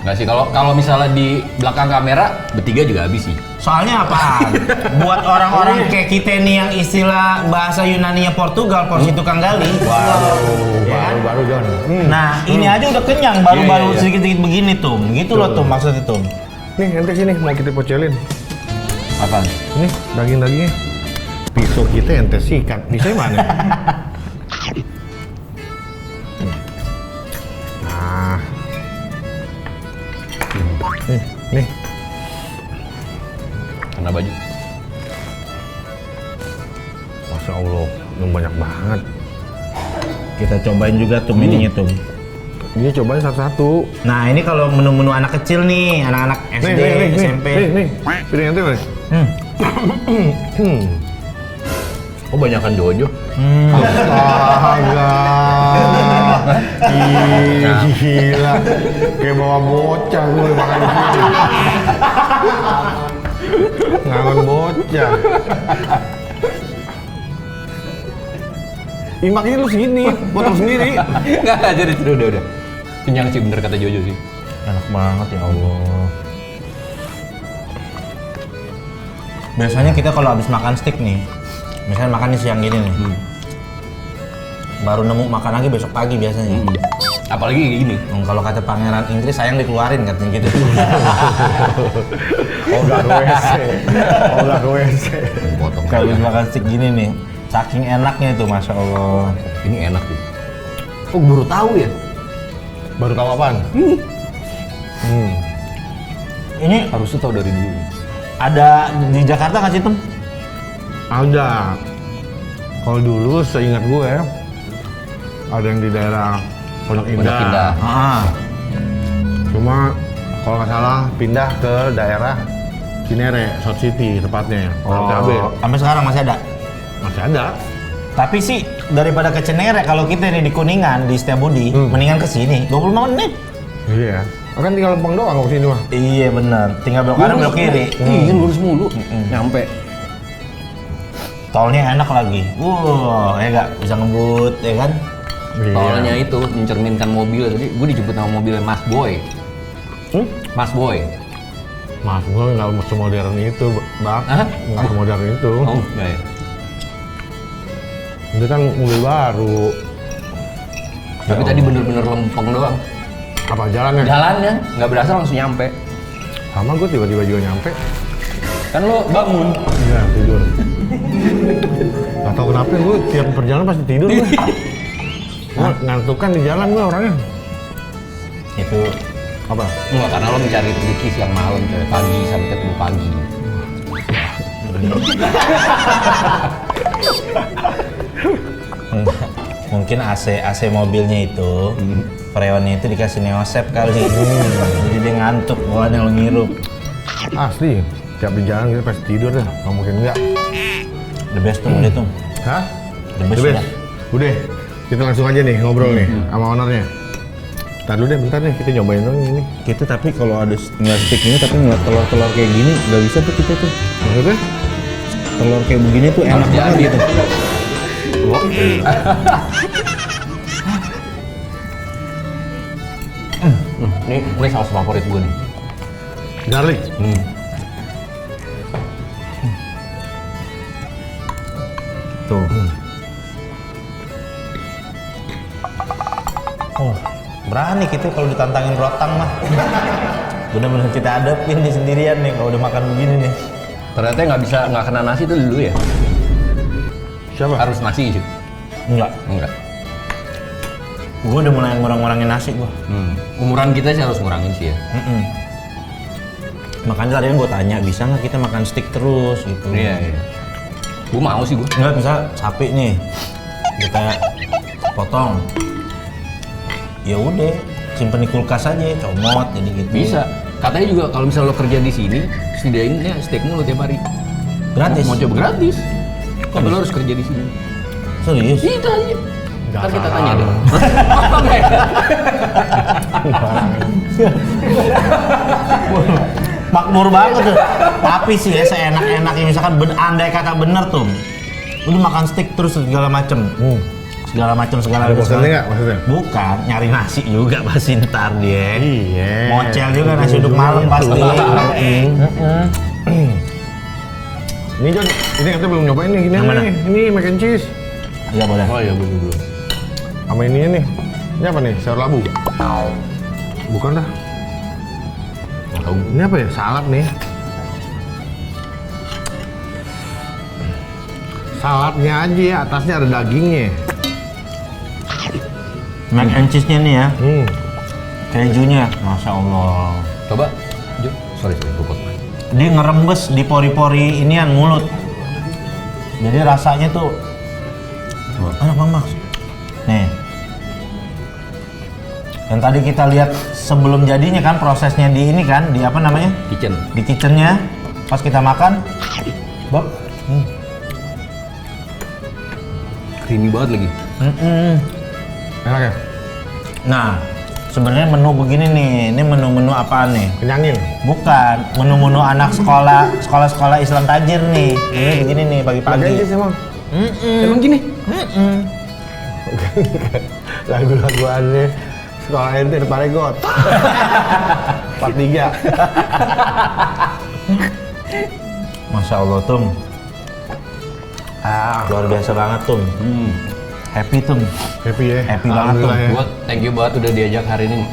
Speaker 1: Nggak sih, kalau misalnya di belakang kamera bertiga juga habis sih.
Speaker 4: Soalnya apa? Buat orang-orang kayak kita nih yang istilah bahasa Yunaninya Portugal, porsi tukang gali.
Speaker 5: Baru Jon.
Speaker 4: Nah, ini aja udah kenyang baru-baru
Speaker 1: Iya.
Speaker 4: sedikit-sedikit begini tuh. Gitu loh tuh maksudnya tuh.
Speaker 5: Nih, ente sini mau kita pocelin.
Speaker 1: Apaan?
Speaker 5: Ini daging-dagingnya. Pisau kita ente sikat. Pisaunya mana? Nah. Nih.
Speaker 1: Kena baju.
Speaker 5: Masya Allah, ini banyak banget.
Speaker 4: Kita cobain juga tuh mininya tuh.
Speaker 5: Ini cobain satu-satu.
Speaker 4: Nah, ini kalau menu-menu anak kecil nih, anak-anak SD, SMP.
Speaker 5: Nih. Pilih ente mana?
Speaker 1: Oh, banyakan Jojo.
Speaker 5: Astaga. Gila. Kayak bawa bocah gue makan di sini. Ngangon bocah. Imaknya lu segini, potong sendiri.
Speaker 1: Nggak, jadi udah. Kenyang sih, bener kata Jojo sih.
Speaker 4: Enak banget ya Allah. Biasanya kita kalau habis makan steak nih, misalnya makan di siang gini nih, baru nemu makan lagi besok pagi biasanya.
Speaker 1: Apalagi kayak gini.
Speaker 4: Kalau kata pangeran Inggris sayang dikeluarin katanya gitu.
Speaker 5: Nggak ke WC.
Speaker 1: Potong.
Speaker 4: Kalau habis makan steak gini nih, saking enaknya itu, masya Allah.
Speaker 1: Ini enak sih. Oh, baru tahu ya?
Speaker 5: Baru tahu apaan?
Speaker 4: Ini
Speaker 1: Harusnya tahu dari dulu.
Speaker 4: ada di Jakarta nggak sih, Tum?
Speaker 5: Ada. Kalau dulu seingat gue ada yang di daerah Pondok Indah.
Speaker 1: Pondok Indah.
Speaker 5: Cuma kalau nggak salah pindah ke daerah Cinere, South City tepatnya. Cabe.
Speaker 4: Sampai sekarang masih ada.
Speaker 5: Masih ada.
Speaker 4: Tapi sih daripada ke Cenere, kalau kita ini di Kuningan di Setiabudi, mendingan ke sini 25 menit.
Speaker 5: Iya. Kan tinggal lempeng doang kok sini mah.
Speaker 4: Iya bener, tinggal belok kanan belok kiri.
Speaker 1: Iya, lurus mulu. Nyampe.
Speaker 4: Tolnya enak lagi. Ya nggak bisa ngebut, ya kan?
Speaker 1: Tolnya itu mencerminkan mobil. Tadi gue dijemput sama mobilnya Mas Boy. Mas Boy.
Speaker 5: Mas, gue nggak semodern itu, Bang.
Speaker 1: Hah?
Speaker 5: Nggak semodern itu.
Speaker 1: Oh, enggak ya.
Speaker 5: Itu kan mobil baru.
Speaker 1: Tapi tadi bener-bener lempeng doang.
Speaker 5: Apa jalannya?
Speaker 1: Jalannya nggak berasa langsung nyampe.
Speaker 5: Sama gue tiba-tiba juga nyampe.
Speaker 1: Kan lo bangun.
Speaker 5: Iya, tidur. Gak tau kenapa gue tiap perjalanan pasti tidur gue. Gue ngantukan di jalan gue orangnya.
Speaker 4: Itu
Speaker 5: Apa?
Speaker 1: Enggak, karena lo mencari rezeki siang malam, coy. Pagi sampai ketemu pagi.
Speaker 4: mungkin AC mobilnya itu, freonnya itu dikasih neosep kali. Jadi dia ngantuk, bawahnya lo ngirup.
Speaker 5: Asli, tiap di jalan kita pasti tidur dah. Nggak mungkin enggak.
Speaker 4: The best tuh udah tuh.
Speaker 5: Hah?
Speaker 4: The best
Speaker 5: Udah.
Speaker 4: udah.
Speaker 5: Udah, kita langsung aja nih ngobrol nih sama ownernya. Ntar dulu deh, bentar nih kita nyobain dong ini.
Speaker 4: Kita tapi kalau ada nggak stick ini tapi nggak telur kayak gini nggak bisa tuh kita tuh.
Speaker 5: Maksudnya?
Speaker 4: Telur kayak begini tuh enak banget gitu.
Speaker 1: Ini saus favorit gue nih.
Speaker 5: Garlic.
Speaker 4: Tuh. Oh, berani kita kalau ditantangin rotang mah. Bener-bener kita hadapin di sendirian nih kalau udah makan begini nih.
Speaker 1: Ternyata nggak kena nasi itu dulu ya?
Speaker 5: Siapa?
Speaker 1: Harus nasi sih.
Speaker 4: Enggak. Gue udah mulai ngurang-ngurangin nasi gue.
Speaker 1: Umuran kita sih harus ngurangin sih ya.
Speaker 4: Makanya tadi gue tanya, bisa nggak kita makan steak terus gitu?
Speaker 1: Iya. Gue mau sih gue.
Speaker 4: Enggak, bisa sapi nih, kita potong. Ya udah, simpen di kulkas aja, comot jadi gitu.
Speaker 1: Bisa. Katanya juga kalau misalnya lo kerja di sini, sediain ya steak mulu tiap hari.
Speaker 4: Gratis?
Speaker 1: Mau coba gratis. Tapi lo harus kerja di sini.
Speaker 4: Serius?
Speaker 1: Itu aja. Ntar kita tanya deh.
Speaker 4: Makmur banget tuh. Tapi sih ya seenak-enaknya misalkan andai kata bener tuh, udah makan steak terus segala macem. Segala macam.
Speaker 5: Ada bosannya nggak maksudnya?
Speaker 4: Bukan, nyari nasi juga pasti ntar dia.
Speaker 5: Iya.
Speaker 4: Mocel juga nasi uduk malam pasti.
Speaker 5: Ini John, ini kita belum nyobain nih, gini
Speaker 4: Yang mana?
Speaker 5: nih. Ini mac and cheese.
Speaker 4: Iya boleh.
Speaker 1: Oh iya belum.
Speaker 5: Sama ininya nih. Ini apa nih? Sayur labu? Bukan dah. Ini apa ya? Salad nih. Saladnya aja ya, atasnya ada dagingnya.
Speaker 4: Mac and cheese-nya nih ya. Kejunya, Masya Allah.
Speaker 1: Coba. Sorry, gue potong.
Speaker 4: Dia ngerembes di pori-pori inian mulut. Jadi rasanya tuh enak banget, Mas. Nih. Yang tadi kita lihat sebelum jadinya kan prosesnya di ini kan, di apa namanya?
Speaker 1: Kitchen.
Speaker 4: Di kitchennya. Pas kita makan, Bob.
Speaker 1: Creamy banget lagi.
Speaker 5: Enak ya?
Speaker 4: Nah, sebenarnya menu begini nih. Ini menu-menu apaan nih?
Speaker 5: Kenyangin?
Speaker 4: Bukan, menu-menu anak sekolah Islam tajir nih. Ini begini nih pagi-pagi.
Speaker 5: Mac and cheese emang?
Speaker 1: Emang gini?
Speaker 5: Lagu-lagu aneh. Sekolah ente depan regot. 43.
Speaker 4: Masya Allah, Tum. Luar biasa banget, Tum. Happy, Tum.
Speaker 5: Happy ya?
Speaker 4: Happy banget, Tum.
Speaker 5: Alhamdulillah ya.
Speaker 1: Gue thank you banget udah diajak hari ini.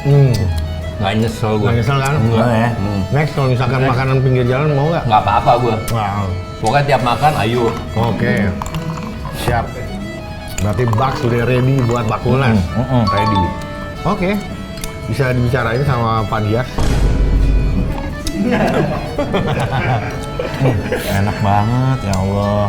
Speaker 1: Nggak nyesel gue.
Speaker 5: Nggak nyesel kan?
Speaker 4: Enggak ya.
Speaker 5: Next kalau misalkan makanan pinggir jalan mau nggak?
Speaker 1: Nggak apa-apa gue.
Speaker 5: Wow.
Speaker 1: Pokoknya tiap makan, ayo.
Speaker 5: Oke. Siap. Berarti Bak sudah ready buat Bakulnas.
Speaker 1: Ready.
Speaker 5: Oke. Bisa dibicarain sama Pak Dias.
Speaker 4: Enak banget ya Allah.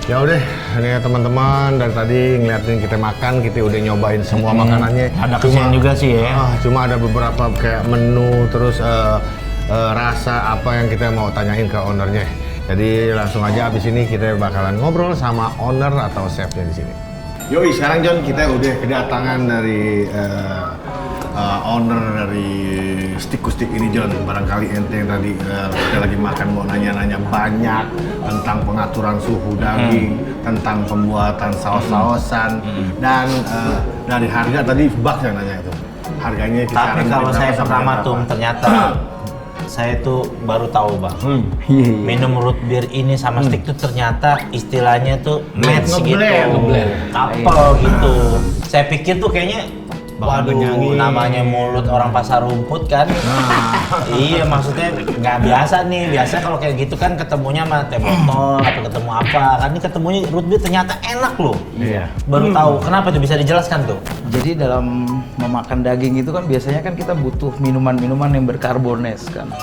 Speaker 5: Ya udah, ini teman-teman dari tadi ngeliatin kita makan, kita udah nyobain semua makanannya.
Speaker 4: Ada kesian juga sih ya.
Speaker 5: Cuma ada beberapa kayak menu, terus rasa apa yang kita mau tanyain ke ownernya. Jadi langsung aja abis ini kita bakalan ngobrol sama owner atau chefnya di sini. Yoi, sekarang John kita udah kedatangan dari owner dari Stikustik ini John. Barangkali ente yang tadi kita lagi makan mau nanya-nanya banyak tentang pengaturan suhu daging, tentang pembuatan saus-sausan, dan dari harga tadi Bak yang nanya itu. Harganya
Speaker 4: Tapi kalau saya pertama tuh ternyata saya tuh baru tahu Bang. Minum root beer ini sama stick tuh ternyata istilahnya tuh match gitu. Couple gitu. Saya pikir tuh kayaknya waduh, namanya mulut orang pasar rumput kan. Iya, maksudnya nggak biasa nih. Biasa kalau kayak gitu kan ketemunya sama teh botol atau ketemu apa. Kan ini ketemunya root beer ternyata enak loh.
Speaker 5: Iya.
Speaker 4: Baru tahu. Kenapa tuh, bisa dijelaskan tuh?
Speaker 6: Jadi dalam memakan daging itu kan biasanya kan kita butuh minuman-minuman yang berkarbonasi kan.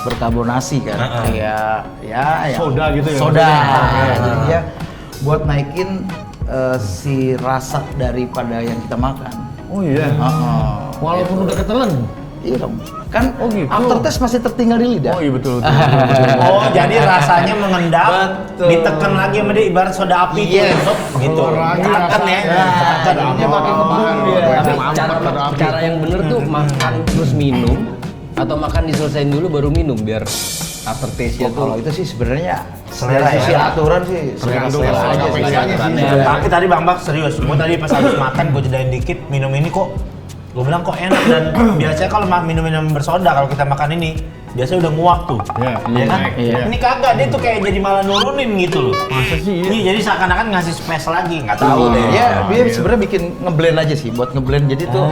Speaker 6: Kayak ya
Speaker 5: soda gitu ya.
Speaker 6: Soda. Jadi dia buat naikin si rasa daripada yang kita makan.
Speaker 5: Oh iya. Walaupun udah ketelan.
Speaker 6: Iya dong. Kan aftertaste masih tertinggal di lidah.
Speaker 5: Oh iya betul.
Speaker 4: Oh, jadi rasanya mengendap, ditekan lagi sama dia ibarat soda api tuh, gitu. Tekan ya.
Speaker 1: Dia pakai kebun dia. Tapi cara yang bener tuh makan terus minum atau makan diselesain dulu baru minum biar aftertaste-nya tuh.
Speaker 6: Kalau itu sih sebenarnya dari sisi aturan sih
Speaker 5: Tergantung
Speaker 6: selera aja sih.
Speaker 4: Tapi tadi Bang Bak serius, gue tadi pas habis makan gue jedain dikit minum ini kok, gue bilang kok enak. Dan biasanya kalau minum bersoda kalau kita makan ini biasanya udah nguap tuh. Iya kan? Ini kagak, dia tuh kayak jadi malah nurunin gitu loh.
Speaker 5: Masa sih?
Speaker 4: Iya, jadi seakan-akan ngasih space lagi, nggak tahu deh.
Speaker 6: Ya, dia sebenarnya bikin ngeblend aja sih, buat ngeblend. Jadi tuh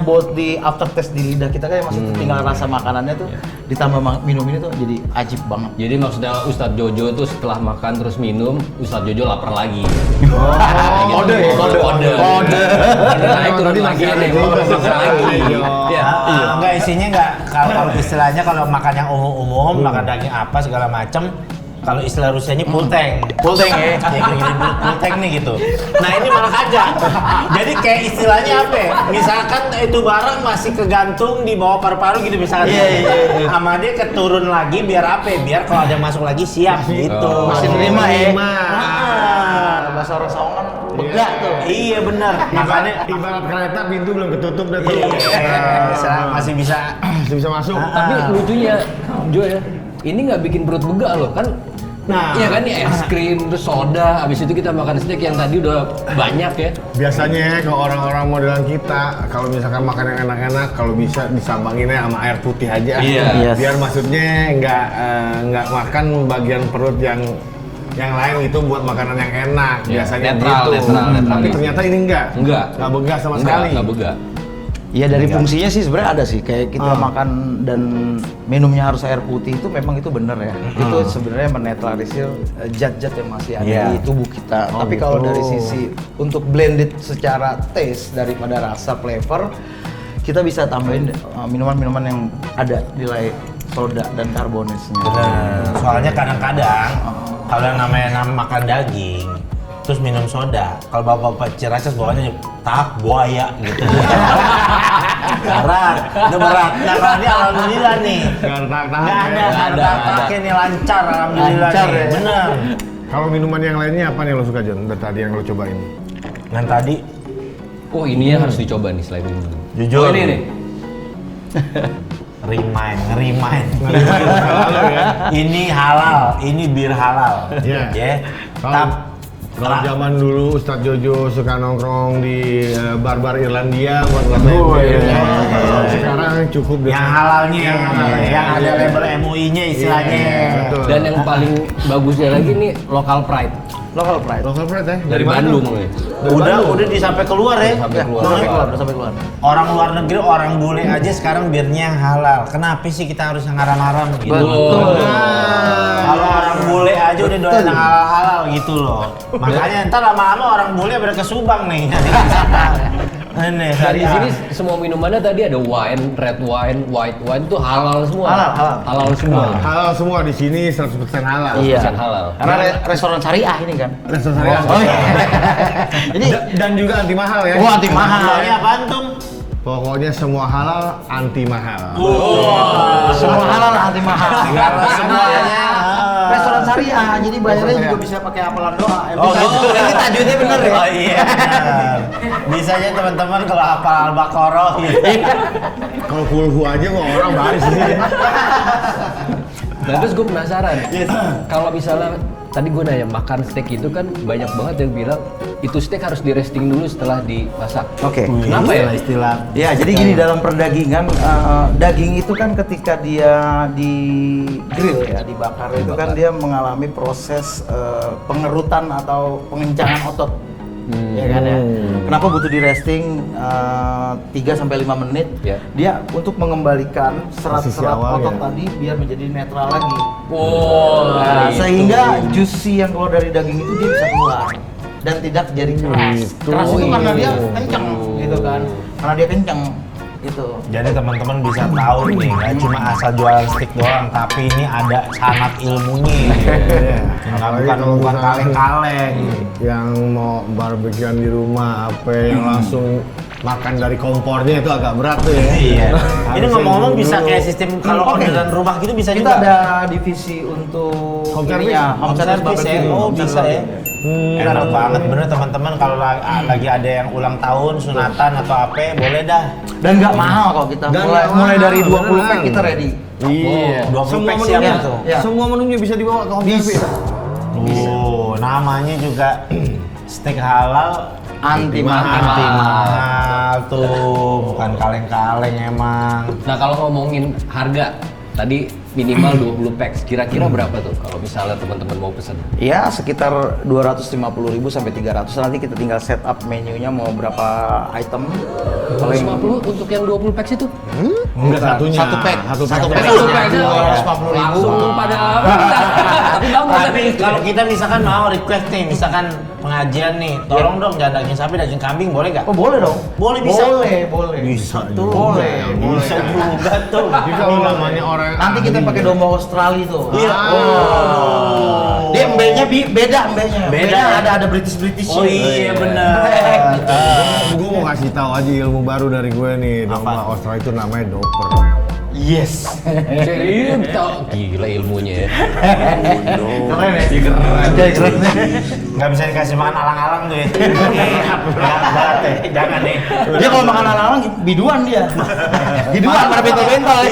Speaker 6: buat di aftertaste di lidah kita kan masih tertinggal rasa makanannya tuh, ditambah minum ini tuh jadi ajib banget.
Speaker 1: Jadi maksudnya Ustadz Jojo tuh setelah makan terus minum, Ustadz Jojo lapar lagi.
Speaker 5: Kode.
Speaker 1: Naik turun lagi nih, makan lagi.
Speaker 4: Enggak, isinya enggak, kalau istilahnya kalau makan yang umum-umum, makan daging apa segala macem. Kalau istilah Rusianya pulteng ya, gini-gini pulteng nih gitu. Nah ini malah kagak. Jadi kayak istilahnya apa ya? Misalkan itu barang masih kegantung di bawah paru-paru gitu misalkan. Sama dia keturun lagi biar apa ya? Biar kalau ada yang masuk lagi siap gitu.
Speaker 6: Masih terima ya. Bahasa orang Sawangan begak tuh.
Speaker 4: Iya benar. Makanya
Speaker 5: Ibarat kereta pintu belum ketutup dah tuh.
Speaker 4: masih bisa
Speaker 5: masuk.
Speaker 1: Tapi lucunya Jo ya, ini nggak bikin perut begak loh kan.
Speaker 5: Nah,
Speaker 1: iya kan, ya es krim, terus soda, habis itu kita makan steak yang tadi udah banyak ya.
Speaker 5: biasanya kalau orang-orang modelan kita, kalau misalkan makan yang enak-enak, kalau bisa disambanginnya sama air putih aja.
Speaker 1: Iya.
Speaker 5: Biar maksudnya nggak makan bagian perut yang lain itu buat makanan yang enak. Biasanya
Speaker 1: netral,
Speaker 5: gitu.
Speaker 1: netral.
Speaker 5: Tapi ternyata ini enggak begah sama sekali.
Speaker 1: Nggak begak.
Speaker 6: Iya, dari fungsinya sih sebenarnya ada sih, kayak kita makan dan minumnya harus air putih itu memang itu bener ya. Itu sebenarnya menetralisir zat-zat yang masih ada di tubuh kita. Tapi kalau dari sisi untuk blended secara taste daripada rasa flavor, kita bisa tambahin minuman-minuman yang ada nilai soda dan karbonatnya.
Speaker 4: Bener. Soalnya kadang-kadang kalau yang namanya makan daging terus minum soda, kalau bapak-bapak Ciracas bawahnya tak buaya gitu. Berat, itu berat. Nah kalau ini alhamdulillah nih, nggak ada nih, lancar alhamdulillah.
Speaker 6: Lancar
Speaker 4: nih.
Speaker 6: ya?
Speaker 4: Bener.
Speaker 5: Kalau minuman yang lainnya apa yang lo suka John? Dari tadi yang lo cobain?
Speaker 4: Yang tadi,
Speaker 1: Oh ini yang harus dicoba nih selain ini.
Speaker 4: jujur.
Speaker 1: Oh ini nih.
Speaker 4: Remind. Ini halal, ini bir halal.
Speaker 5: Iya.
Speaker 4: Ya.
Speaker 5: Kalau zaman dulu Ustadz Jojo suka nongkrong di bar-bar Irlandia buat ngerasain. Sekarang cukup
Speaker 4: Yang halalnya, yang ada label MUI-nya istilahnya.
Speaker 5: Betul.
Speaker 1: Dan yang paling bagusnya lagi nih local pride.
Speaker 6: Local pride.
Speaker 5: Local pride ya?
Speaker 1: Dari Bandung nih.
Speaker 4: Udah sampai keluar ya.
Speaker 1: Sampai keluar.
Speaker 6: Udah sampai keluar.
Speaker 4: Orang luar negeri, orang bule aja sekarang birnya yang halal. Kenapa sih kita harus yang haram-haram gitu?
Speaker 6: Betul.
Speaker 4: Kalau orang bule aja udah doyan yang halal-halal gitu loh. Makanya ntar lama-lama orang bule pada ke Subang nih. Ini
Speaker 1: Dari sini semua minumannya tadi ada wine, red wine, white wine tuh halal semua. Halal semua.
Speaker 5: Halal semua di sini 100% halal.
Speaker 6: Iya.
Speaker 1: 100% halal.
Speaker 6: Karena restoran syariah ini kan.
Speaker 5: Restoran syariah.
Speaker 6: Oh iya. Ini
Speaker 5: Dan juga anti mahal ya.
Speaker 6: anti mahal.
Speaker 4: Ini apaan tuh?
Speaker 5: Pokoknya semua halal, anti mahal.
Speaker 6: Semua halal anti mahal.
Speaker 4: Semuanya.
Speaker 6: Restoran syariah, jadi bayarnya juga bisa pakai hafalan doa.
Speaker 4: Oh gitu.
Speaker 6: Ini tajwidnya bener ya.
Speaker 4: Oh iya. Bisa aja teman-teman kalau hafal Al-Baqarah gitu.
Speaker 5: Kalau kulhu aja kok orang baris di sini.
Speaker 1: Nah terus gue penasaran, kalau misalnya tadi gue nanya makan steak itu kan banyak banget yang bilang itu steak harus di resting dulu setelah dimasak.
Speaker 6: Oke.
Speaker 1: Kenapa ya?
Speaker 4: Istilah.
Speaker 6: Ya, jadi gini dalam perdagingan daging itu kan ketika dia di grill ya, dibakar itu kan dia mengalami proses pengerutan atau pengencangan otot. Ya kan ya. Kenapa butuh di resting 3 sampai 5 menit?
Speaker 1: Ya.
Speaker 6: Dia untuk mengembalikan
Speaker 5: Posisi
Speaker 6: serat-serat
Speaker 5: awal,
Speaker 6: otot
Speaker 5: ya.
Speaker 6: tadi biar menjadi netral lagi.
Speaker 1: Nah,
Speaker 6: Sehingga juicy yang keluar dari daging itu dia bisa keluar dan tidak jadi keras. Keras itu karena dia kenceng gitu kan. Karena dia kenceng gitu.
Speaker 4: Jadi teman-teman bisa tahu nih, nggak cuma asal jualan stick doang, tapi ini ada sanat ilmunya. Nggak bukan kaleng-kaleng.
Speaker 5: Yang mau barbekyuan di rumah, apa yang langsung makan dari kompornya itu agak berat tuh ya.
Speaker 4: Iya. Ini ngomong-ngomong bisa
Speaker 5: dulu.
Speaker 4: kayak sistem kalau orderan rumah gitu bisa
Speaker 6: Kita
Speaker 4: juga.
Speaker 6: ada divisi untuk
Speaker 5: Home service?
Speaker 6: ininya, home service
Speaker 4: Service ya.
Speaker 6: barbecue.
Speaker 4: Oh bisa ya. Enak banget bener teman-teman kalau lagi ada yang ulang tahun, sunatan atau apa, boleh dah.
Speaker 6: Dan nggak mahal kok kita.
Speaker 5: Dan
Speaker 6: Mulai
Speaker 5: nggak
Speaker 6: mulai
Speaker 5: mahal,
Speaker 6: dari 20 pack
Speaker 5: beneran.
Speaker 6: kita ready.
Speaker 5: Iya.
Speaker 4: 20
Speaker 5: Semua
Speaker 4: pack
Speaker 5: menunya,
Speaker 4: siapa tuh?
Speaker 6: Ya.
Speaker 5: semua menunya bisa dibawa ke home service.
Speaker 4: Oh, namanya juga steak halal
Speaker 6: Anti mahal.
Speaker 4: anti mahal tuh, bukan kaleng-kaleng emang.
Speaker 1: Nah kalau ngomongin harga, tadi minimal 20 packs, kira-kira berapa tuh kalau misalnya teman-teman mau pesen?
Speaker 6: Ya sekitar 250.000 sampai 300. Nanti kita tinggal set up menunya mau berapa item. Kalau yang
Speaker 1: 250 untuk yang 20 packs itu?
Speaker 5: Enggak satunya.
Speaker 6: Satu pack.
Speaker 5: Satu
Speaker 6: Satu
Speaker 5: pack.
Speaker 6: pack.
Speaker 1: Satu pack aja.
Speaker 6: 250.000.
Speaker 1: Langsung pada tapi bangun
Speaker 4: Tapi kalau kita misalkan mau request nih, misalkan pengajian nih, tolong dong jangan daging sapi, daging kambing, boleh nggak?
Speaker 6: Oh boleh dong.
Speaker 4: Boleh, bisa.
Speaker 6: Boleh.
Speaker 4: Bisa tuh.
Speaker 6: Boleh.
Speaker 4: Bisa juga tuh.
Speaker 5: Jadi kalau namanya orang
Speaker 6: Nanti kita pakai domba Australia tuh.
Speaker 4: Iya.
Speaker 6: Dia embenya beda embenya.
Speaker 4: Beda.
Speaker 6: Ada British.
Speaker 4: Oh iya benar.
Speaker 5: gue mau kasih tahu aja ilmu baru dari gue nih. Domba Australia itu namanya doper.
Speaker 4: Yes.
Speaker 1: serius tau gila ilmunya ya.
Speaker 6: Keren ya? Keren.
Speaker 4: Nggak bisa dikasih makan alang-alang tuh ya. Berat ya. Jangan nih.
Speaker 6: Dia kalau makan alang-alang biduan dia. Biduan pada bentol-bentol.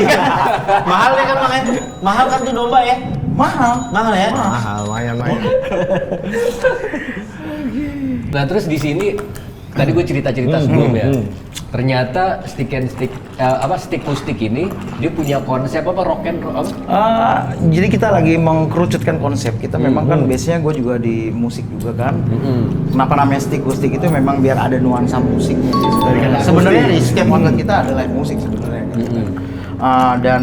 Speaker 4: Mahal ya kan makanya. Mahal kan tuh domba ya.
Speaker 6: Mahal.
Speaker 4: Mahal ya.
Speaker 5: Mahal, lumayan.
Speaker 1: Nah terus di sini tadi gue cerita-cerita sebelumnya. Ternyata stick and stick stick to stick ini dia punya konsep apa rock and roll apa?
Speaker 6: Jadi kita lagi mengkerucutkan konsep. Kita memang kan biasanya gue juga di musik juga kan. Kenapa namanya stick to stick itu memang biar ada nuansa musiknya. Sebenarnya di setiap konten kita ada live musik sebenarnya. Dan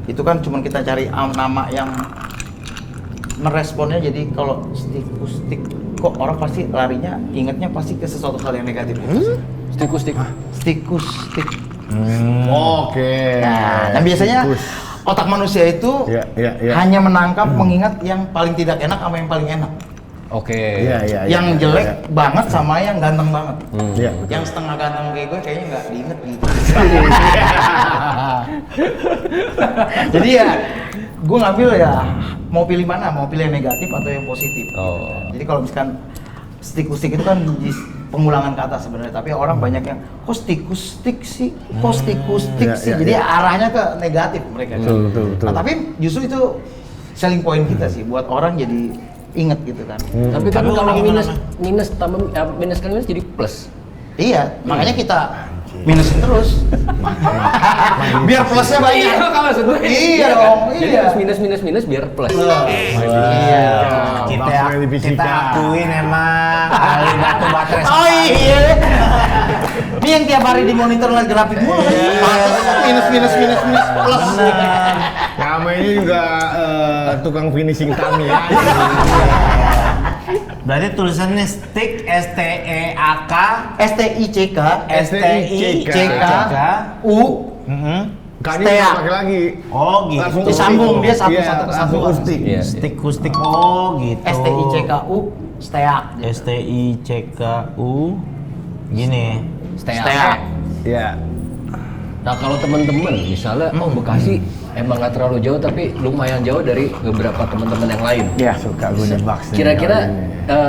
Speaker 6: itu kan cuma kita cari nama yang meresponnya. Jadi kalau stick to stick kok orang pasti larinya ingatnya pasti ke sesuatu hal yang negatif.
Speaker 1: Stick to stick.
Speaker 6: Stick to stick.
Speaker 5: Oke.
Speaker 6: Nah, dan biasanya otak manusia itu
Speaker 5: Ya.
Speaker 6: hanya menangkap mengingat yang paling tidak enak sama yang paling enak.
Speaker 1: Oke.
Speaker 5: Iya.
Speaker 6: Yang jelek banget sama yang ganteng banget.
Speaker 5: Iya.
Speaker 6: Yang setengah ganteng kayak gue kayaknya nggak diinget gitu. Jadi ya, gue ngambil ya mau pilih mana, mau pilih yang negatif atau yang positif.
Speaker 1: Oh.
Speaker 6: Jadi kalau misalkan stick to stick itu kan pengulangan kata sebenarnya, tapi orang banyak yang kok stick to stick sih, kok stick to stick
Speaker 5: Iya,
Speaker 6: sih.
Speaker 5: iya,
Speaker 6: Jadi
Speaker 5: iya.
Speaker 6: arahnya ke negatif mereka.
Speaker 5: Betul.
Speaker 6: Nah, tapi justru itu selling point kita sih buat orang jadi inget gitu kan.
Speaker 1: Tapi kan kalau minus tambah minus kan minus jadi plus.
Speaker 6: Iya, makanya kita minusin terus. Biar plusnya banyak.
Speaker 1: Iya, kan maksudnya.
Speaker 6: Iya dong.
Speaker 1: Jadi
Speaker 6: Iya.
Speaker 1: harus minus biar plus.
Speaker 6: Iya.
Speaker 4: Kita akuin emang ahli batu baterai.
Speaker 6: Oh iya. Ini yang tiap hari di monitor lihat grafik mulu kan. Minus plus.
Speaker 5: Namanya juga tukang finishing kami ya.
Speaker 4: Berarti tulisannya stick STEAK
Speaker 6: STICK U
Speaker 5: Kayaknya nggak pakai lagi.
Speaker 4: Oh gitu.
Speaker 5: Langsung
Speaker 6: disambung, dia
Speaker 5: Iya,
Speaker 6: satu
Speaker 5: langsung
Speaker 6: kesatuan.
Speaker 5: stick.
Speaker 1: Iya.
Speaker 4: Stick oh gitu.
Speaker 6: STICKU STEAK.
Speaker 4: STICKU gini.
Speaker 6: STEAK.
Speaker 5: Iya.
Speaker 1: Nah kalau teman-teman misalnya Bekasi emang nggak terlalu jauh tapi lumayan jauh dari beberapa teman-teman yang lain.
Speaker 6: Ya.
Speaker 5: Suka gue nebak sih.
Speaker 1: Kira-kira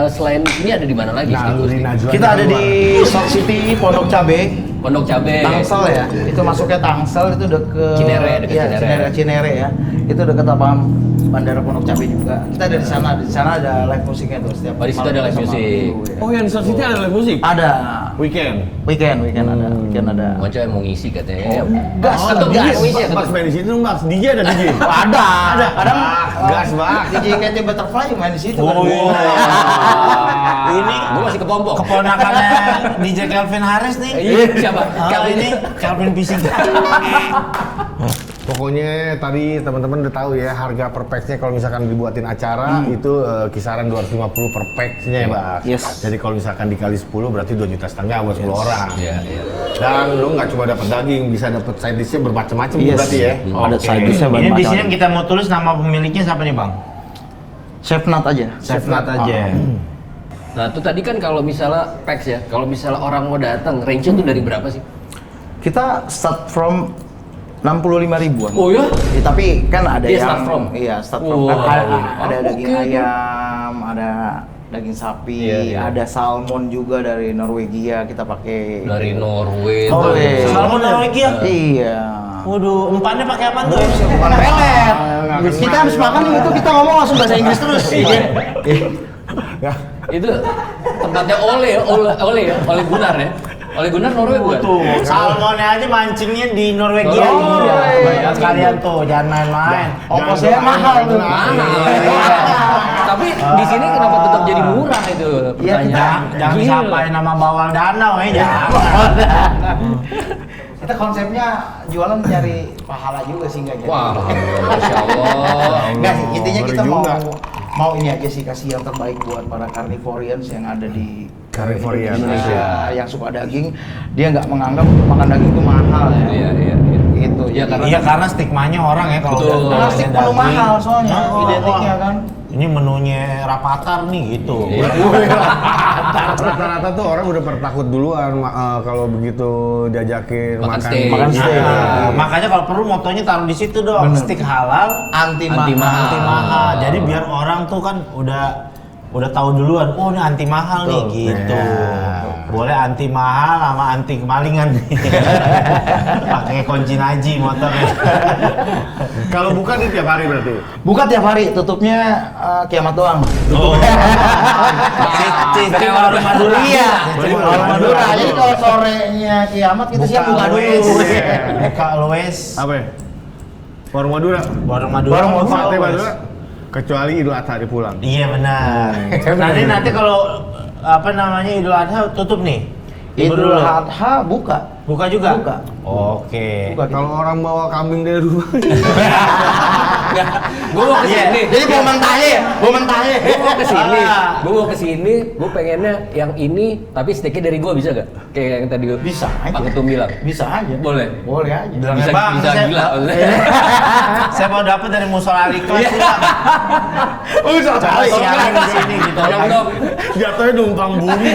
Speaker 1: selain ini ada di mana lagi?
Speaker 5: Naluri Najwa.
Speaker 6: Kita ada di South City Pondok Cabe.
Speaker 1: Pondok Cabe.
Speaker 6: Tangsel ya, itu masuknya Tangsel itu deket
Speaker 1: Cinere, deket
Speaker 6: ya, Cinere ya. Itu deket lapangan Bandara Pondok Cabe juga. Kita ada di sana ada live musiknya tuh setiap.
Speaker 1: Oh, di situ ada live
Speaker 6: sama
Speaker 1: musik.
Speaker 6: minggu, ya.
Speaker 5: Oh, yang di South City ada live musik?
Speaker 6: Ada.
Speaker 5: Weekend
Speaker 6: Weekend ada.
Speaker 1: Monco yang mau ngisi katanya.
Speaker 6: Gas
Speaker 1: atau
Speaker 5: DJ.
Speaker 1: gas ngisi atau
Speaker 5: Baks main di situ dong, Baks. DJ ada DJ.
Speaker 6: Ada. Kadang
Speaker 5: Gas, Baks.
Speaker 6: DJ Katy Butterfly main di situ kan.
Speaker 4: Ini
Speaker 1: Gue masih kepompong.
Speaker 4: keponakannya DJ Calvin Harris nih.
Speaker 1: Iya, siapa?
Speaker 4: Kalau ini Calvin Pising.
Speaker 5: Pokoknya tadi teman-teman udah tahu ya harga per packsnya kalau misalkan dibuatin acara itu kisaran 250 per packsnya ya, Bang.
Speaker 6: Yes.
Speaker 5: Jadi kalau misalkan dikali 10 berarti 2,5 juta buat 10 orang.
Speaker 1: Iya, iya.
Speaker 5: Dan lu nggak cuma dapat daging, bisa dapat side dish-nya bermacam-macam
Speaker 6: Yes.
Speaker 5: berarti ya.
Speaker 6: Ada side dish-nya
Speaker 4: Ini di
Speaker 6: banyak.
Speaker 4: sini kita mau tulis nama pemiliknya siapa nih, Bang?
Speaker 6: Chef Nat aja.
Speaker 4: Chef Nat aja.
Speaker 1: Nah itu tadi kan kalau misalnya packs ya, kalau misalnya orang mau datang, range-nya tuh dari berapa sih?
Speaker 6: Kita start from 65 ribuan.
Speaker 1: Oh ya?
Speaker 6: Tapi kan ada
Speaker 1: Iya,
Speaker 6: yang
Speaker 1: start from?
Speaker 6: Iya, start from.
Speaker 1: Oh,
Speaker 6: Kan ada
Speaker 1: oke,
Speaker 6: daging
Speaker 1: oke.
Speaker 6: ayam, ada daging sapi,
Speaker 1: Iya, iya.
Speaker 6: ada salmon juga dari Norwegia kita pakai.
Speaker 1: Dari Norway.
Speaker 6: Norway.
Speaker 4: Salmon Norwegia?
Speaker 6: Iya.
Speaker 4: Waduh, umpannya pakai apa tuh?
Speaker 6: Bukan pelet. Kita habis makan itu kita ngomong langsung bahasa Inggris terus.
Speaker 1: Itu tempatnya Ole Gunnar ya. Ole Gunnar Norway bukan?
Speaker 4: Tuh, salmonnya aja mancingnya di Norwegia.
Speaker 1: Oh,
Speaker 4: Banyak kalian tuh, jangan main-main.
Speaker 6: Ongkosnya mahal tuh.
Speaker 1: Mahal. Tapi di sini kenapa tetap jadi murah itu pertanyaan?
Speaker 4: Jangan
Speaker 1: Gila.
Speaker 4: disapain nama bawal danau ya.
Speaker 6: Kita konsepnya jualan nyari pahala juga sih nggak jadi.
Speaker 1: Wah, Masya Allah.
Speaker 6: Enggak sih, intinya
Speaker 5: Ngeri
Speaker 6: kita
Speaker 5: juga.
Speaker 6: mau ini aja sih kasih yang terbaik buat para carnivorians yang ada di
Speaker 5: Carnivorian.
Speaker 6: Indonesia yang suka daging. Dia nggak menganggap makan daging itu mahal ya.
Speaker 1: Iya.
Speaker 6: Gitu.
Speaker 1: Iya,
Speaker 6: Jadi
Speaker 1: karena-
Speaker 4: Iya, karena stigmanya orang ya kalau
Speaker 1: Betul.
Speaker 4: udah
Speaker 6: plastik
Speaker 4: namanya
Speaker 6: penuh
Speaker 4: daging.
Speaker 6: mahal soalnya
Speaker 4: Oh,
Speaker 6: identiknya
Speaker 4: wah.
Speaker 6: kan.
Speaker 4: Ini menunya Rapatar nih gitu.
Speaker 1: Iya.
Speaker 5: Rata-rata tuh orang udah bertakut duluan kalau begitu diajakin
Speaker 1: Makan
Speaker 5: makan
Speaker 1: steak.
Speaker 6: Makan steak.
Speaker 4: Nah, makanya kalau perlu motonya taruh di situ dong.
Speaker 6: Bener.
Speaker 4: Stick halal,
Speaker 6: Anti
Speaker 1: Anti
Speaker 6: mahal.
Speaker 1: mahal.
Speaker 4: anti mahal. Jadi biar orang tuh kan udah tahu duluan. Oh, ini anti mahal nih
Speaker 5: Betul.
Speaker 4: gitu.
Speaker 5: Ya.
Speaker 4: Boleh anti mahal sama anti kemalingan nih. Pakai kunci naji motornya.
Speaker 5: Kalau buka di tiap hari berarti.
Speaker 6: Buka tiap hari, tutupnya kiamat doang.
Speaker 4: Oh. Cici warung Madura.
Speaker 6: Iya, warung Madura. Jadi kalau sorenya kiamat kita siap buka dulu.
Speaker 4: Buka Loes.
Speaker 5: Apa ya? Warung Madura.
Speaker 4: Warung Madura.
Speaker 6: Warung
Speaker 4: buka
Speaker 5: Sate
Speaker 4: Loes.
Speaker 5: Madura. Kecuali Idul Adha hari pulang.
Speaker 4: Iya benar. Nanti kalau apa namanya Idul Adha tutup nih.
Speaker 6: Idul Adha buka.
Speaker 4: Buka juga?
Speaker 6: Buka.
Speaker 4: Oke.
Speaker 5: Kalau orang bawa kambing dari rumah.
Speaker 1: Gue mau kesini.
Speaker 6: Jadi mau mentahnya ya? Mau mentahnya.
Speaker 1: Gue mau kesini. Gue mau kesini. Gue pengennya yang ini, tapi steaknya dari gue bisa gak? Kayak yang tadi
Speaker 6: Bisa aja.
Speaker 1: Pak Ketum bilang.
Speaker 6: Bisa aja.
Speaker 1: Boleh.
Speaker 6: Boleh aja.
Speaker 4: Bilangnya,
Speaker 1: Bisa
Speaker 4: Bang,
Speaker 1: bisa
Speaker 4: saya-
Speaker 1: gila.
Speaker 4: Saya mau dapat dari musola Riklas nih, Bang. Coba siaran di sini gitu.
Speaker 1: Tolong dong.
Speaker 5: Jatuhnya numpang bumi.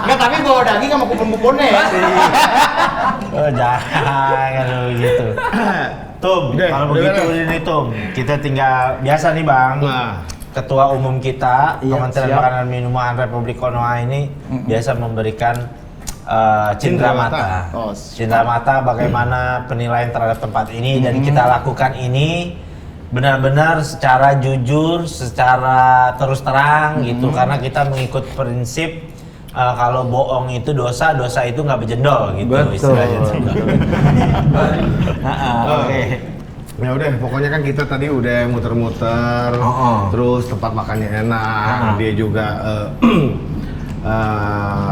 Speaker 6: Enggak, tapi bawa daging sama kupon-kuponnya ya.
Speaker 4: Oh, jangan begitu. Tum,
Speaker 5: Udah,
Speaker 4: kalau
Speaker 5: udah
Speaker 4: begitu
Speaker 5: beres.
Speaker 4: ini Tum, kita tinggal biasa nih Bang.
Speaker 5: Nah.
Speaker 4: Ketua Umum kita,
Speaker 6: Iya,
Speaker 4: Kementerian
Speaker 6: siap.
Speaker 4: Makanan dan Minuman Republik Konoha ini biasa memberikan cindera mata.
Speaker 6: Oh,
Speaker 4: Cindera mata bagaimana penilaian terhadap tempat ini dan kita lakukan ini benar-benar secara jujur, secara terus terang gitu karena kita mengikut prinsip kalau bohong itu dosa, dosa itu nggak berjendol gitu istilahnya.
Speaker 5: Oke. Ya udah, pokoknya kan kita tadi udah muter-muter, terus tempat makannya enak, dia juga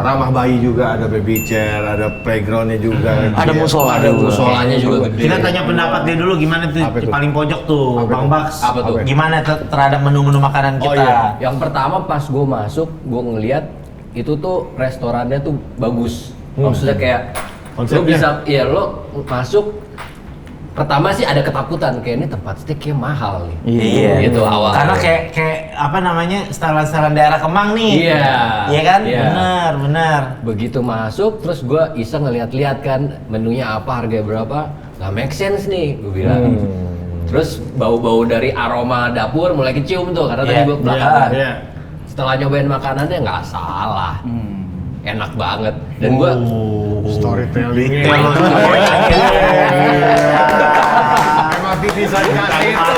Speaker 5: ramah bayi juga, ada baby chair, ada playgroundnya juga,
Speaker 6: ada musola,
Speaker 1: ada musolanya juga gede.
Speaker 4: Kita tanya pendapat dia dulu gimana tuh di paling pojok tuh, Bang Baks.
Speaker 1: Apa tuh?
Speaker 4: Gimana terhadap menu-menu makanan kita?
Speaker 1: Iya. Yang pertama pas gue masuk, gue ngeliat itu tuh restorannya tuh bagus. Maksudnya kayak lo bisa, iya lo masuk. Pertama sih ada ketakutan, kayak ini tempat steak kayak mahal nih.
Speaker 4: Iya.
Speaker 1: Gitu awal.
Speaker 4: Karena kayak apa namanya, setelan-setelan daerah Kemang nih.
Speaker 1: Iya.
Speaker 4: Iya kan?
Speaker 1: Iya.
Speaker 4: Benar.
Speaker 1: Begitu masuk, terus gue iseng ngeliat-liat kan menunya apa, harga berapa, nggak make sense nih, gue bilang. Terus bau-bau dari aroma dapur mulai kecium tuh, karena tadi gue belakangan. Setelah nyobain makanannya nggak salah, enak banget. Dan gue
Speaker 5: storytelling. Emang bisa dikasih itu.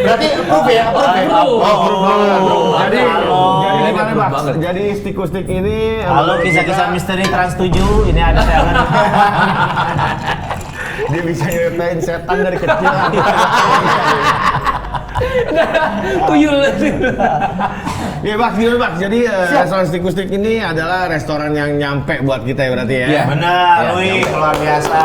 Speaker 6: Berarti approve ya?
Speaker 5: Jadi gimana Bang?
Speaker 1: banget.
Speaker 5: Jadi stick ini
Speaker 4: Halo kisah-kisah misteri Trans 7, ini ada saya.
Speaker 5: dia bisa nyeritain setan dari kecil.
Speaker 1: tuyul.
Speaker 5: Iya Bang, gimana Bang? Jadi restoran Stick ini adalah restoran yang nyampe buat kita ya berarti ya?
Speaker 1: Iya.
Speaker 4: Benar,
Speaker 1: Ya,
Speaker 4: wih, luar biasa.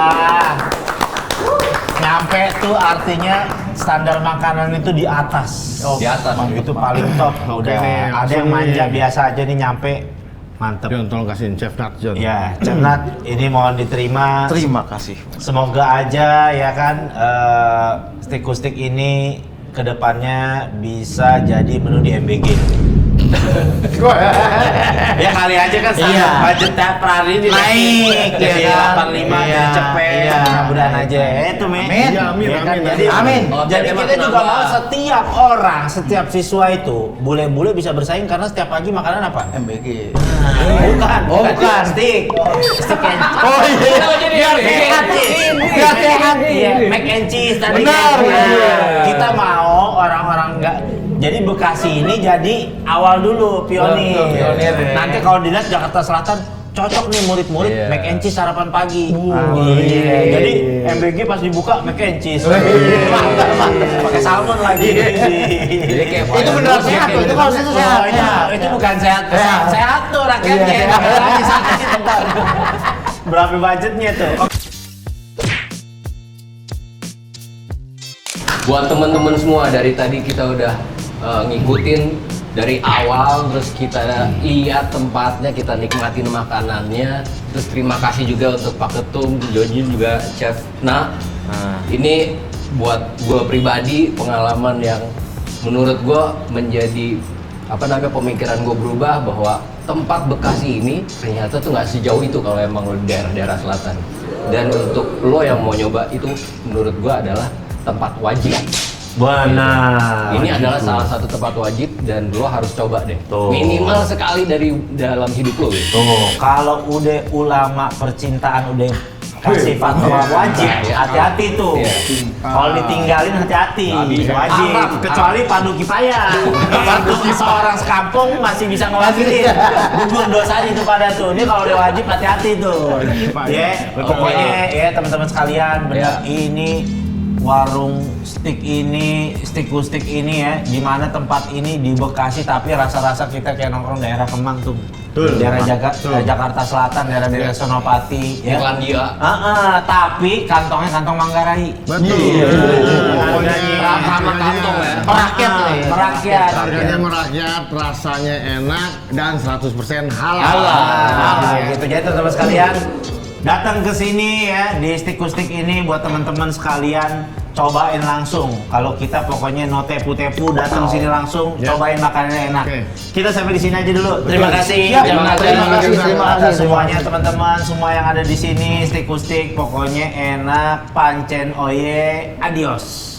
Speaker 4: Nyampe tuh artinya standar makanan itu di atas.
Speaker 1: Di atas.
Speaker 4: Itu paling top. Udah
Speaker 5: nih,
Speaker 4: ada
Speaker 5: langsung
Speaker 4: yang manja
Speaker 5: nih.
Speaker 4: biasa aja nih nyampe. Mantep.
Speaker 5: John, tolong kasihin Chef Nat, John.
Speaker 4: Ya, Chef Nat, ini mohon diterima.
Speaker 6: Terima kasih.
Speaker 4: Semoga aja ya kan stick ini kedepannya bisa jadi menu di MBG. Ya kali aja kan standar budget per hari ini naik jadi 85 jadi cepet, mudah-mudahan aja itu men.
Speaker 5: Amin.
Speaker 4: Ya kan?
Speaker 5: Amin.
Speaker 4: Jadi
Speaker 6: Amin.
Speaker 4: jadi
Speaker 1: Oke,
Speaker 4: kita juga
Speaker 1: kenapa?
Speaker 4: mau setiap orang, setiap siswa itu bule-bule bisa bersaing karena setiap pagi makanan apa?
Speaker 6: MBG.
Speaker 4: Bukan stick and
Speaker 6: Oh iya.
Speaker 4: biar sehat iya mac and cheese tadi
Speaker 6: Benar,
Speaker 4: kan.
Speaker 6: benar.
Speaker 4: Kita mau orang-orang enggak jadi Bekasi ini jadi awal dulu pionir.
Speaker 6: Betul, pionir, ya.
Speaker 4: Nanti kalau dilihat Jakarta Selatan cocok nih murid-murid
Speaker 1: Iya.
Speaker 4: mac and cheese sarapan pagi.
Speaker 6: iya.
Speaker 4: Jadi MBG pas dibuka mac and cheese. Mantap. Pakai salmon lagi.
Speaker 1: Jadi kayak
Speaker 6: Itu beneran sehat tuh, itu kalau situ sehat.
Speaker 4: Itu bukan sehat. Sehat tuh rakyatnya. Lagi sakit bentar. Berapa budgetnya tuh?
Speaker 1: buat teman-teman semua, dari tadi kita udah ngikutin dari awal, terus kita lihat tempatnya, kita nikmatin makanannya, terus terima kasih juga untuk Pak Ketum, Joji juga Chef. Nah, ini buat gue pribadi pengalaman yang menurut gue menjadi pemikiran gue berubah bahwa tempat Bekasi ini ternyata tuh nggak sejauh itu kalau emang lo di daerah selatan. Dan untuk lo yang mau nyoba itu menurut gue adalah tempat wajib.
Speaker 4: Benar.
Speaker 1: Ini adalah salah satu tempat wajib dan lo harus coba deh.
Speaker 4: Tuh.
Speaker 1: Minimal sekali dari dalam hidup lo gitu.
Speaker 4: Tuh, kalau udah ulama percintaan udah kasih fatwa wajib, hati-hati tuh.
Speaker 1: Iya.
Speaker 4: Kalau ditinggalin hati-hati,
Speaker 1: bisa.
Speaker 4: wajib.
Speaker 1: Arab.
Speaker 4: Kecuali Pandu Kifayah. Pandu seorang sekampung masih bisa ngewakilin. Gugur dosanya itu pada tuh. Ini kalau udah wajib hati-hati tuh. Ya, pokoknya ya teman-teman sekalian, benar ini warung stick ini ya, di mana tempat ini di Bekasi tapi rasa-rasa kita kayak nongkrong daerah Kemang tuh. Daerah Jakarta Selatan, daerah Senopati, ya.
Speaker 1: Irlandia.
Speaker 4: Tapi kantongnya kantong Manggarai.
Speaker 5: Betul.
Speaker 1: Ramah kantong ya.
Speaker 4: Merakyat.
Speaker 5: Harganya merakyat, rasanya enak dan 100% halal.
Speaker 4: Halal. Gitu. Jadi teman-teman sekalian, datang ke sini ya di Stick ini buat teman-teman sekalian cobain langsung. Kalau kita pokoknya no tepu-tepu, datang sini langsung, cobain makanannya enak. Kita sampai di sini aja dulu. Terima kasih.
Speaker 6: Terima kasih
Speaker 4: Semuanya teman-teman, semua yang ada di sini Stick pokoknya enak, pancen oye, adios.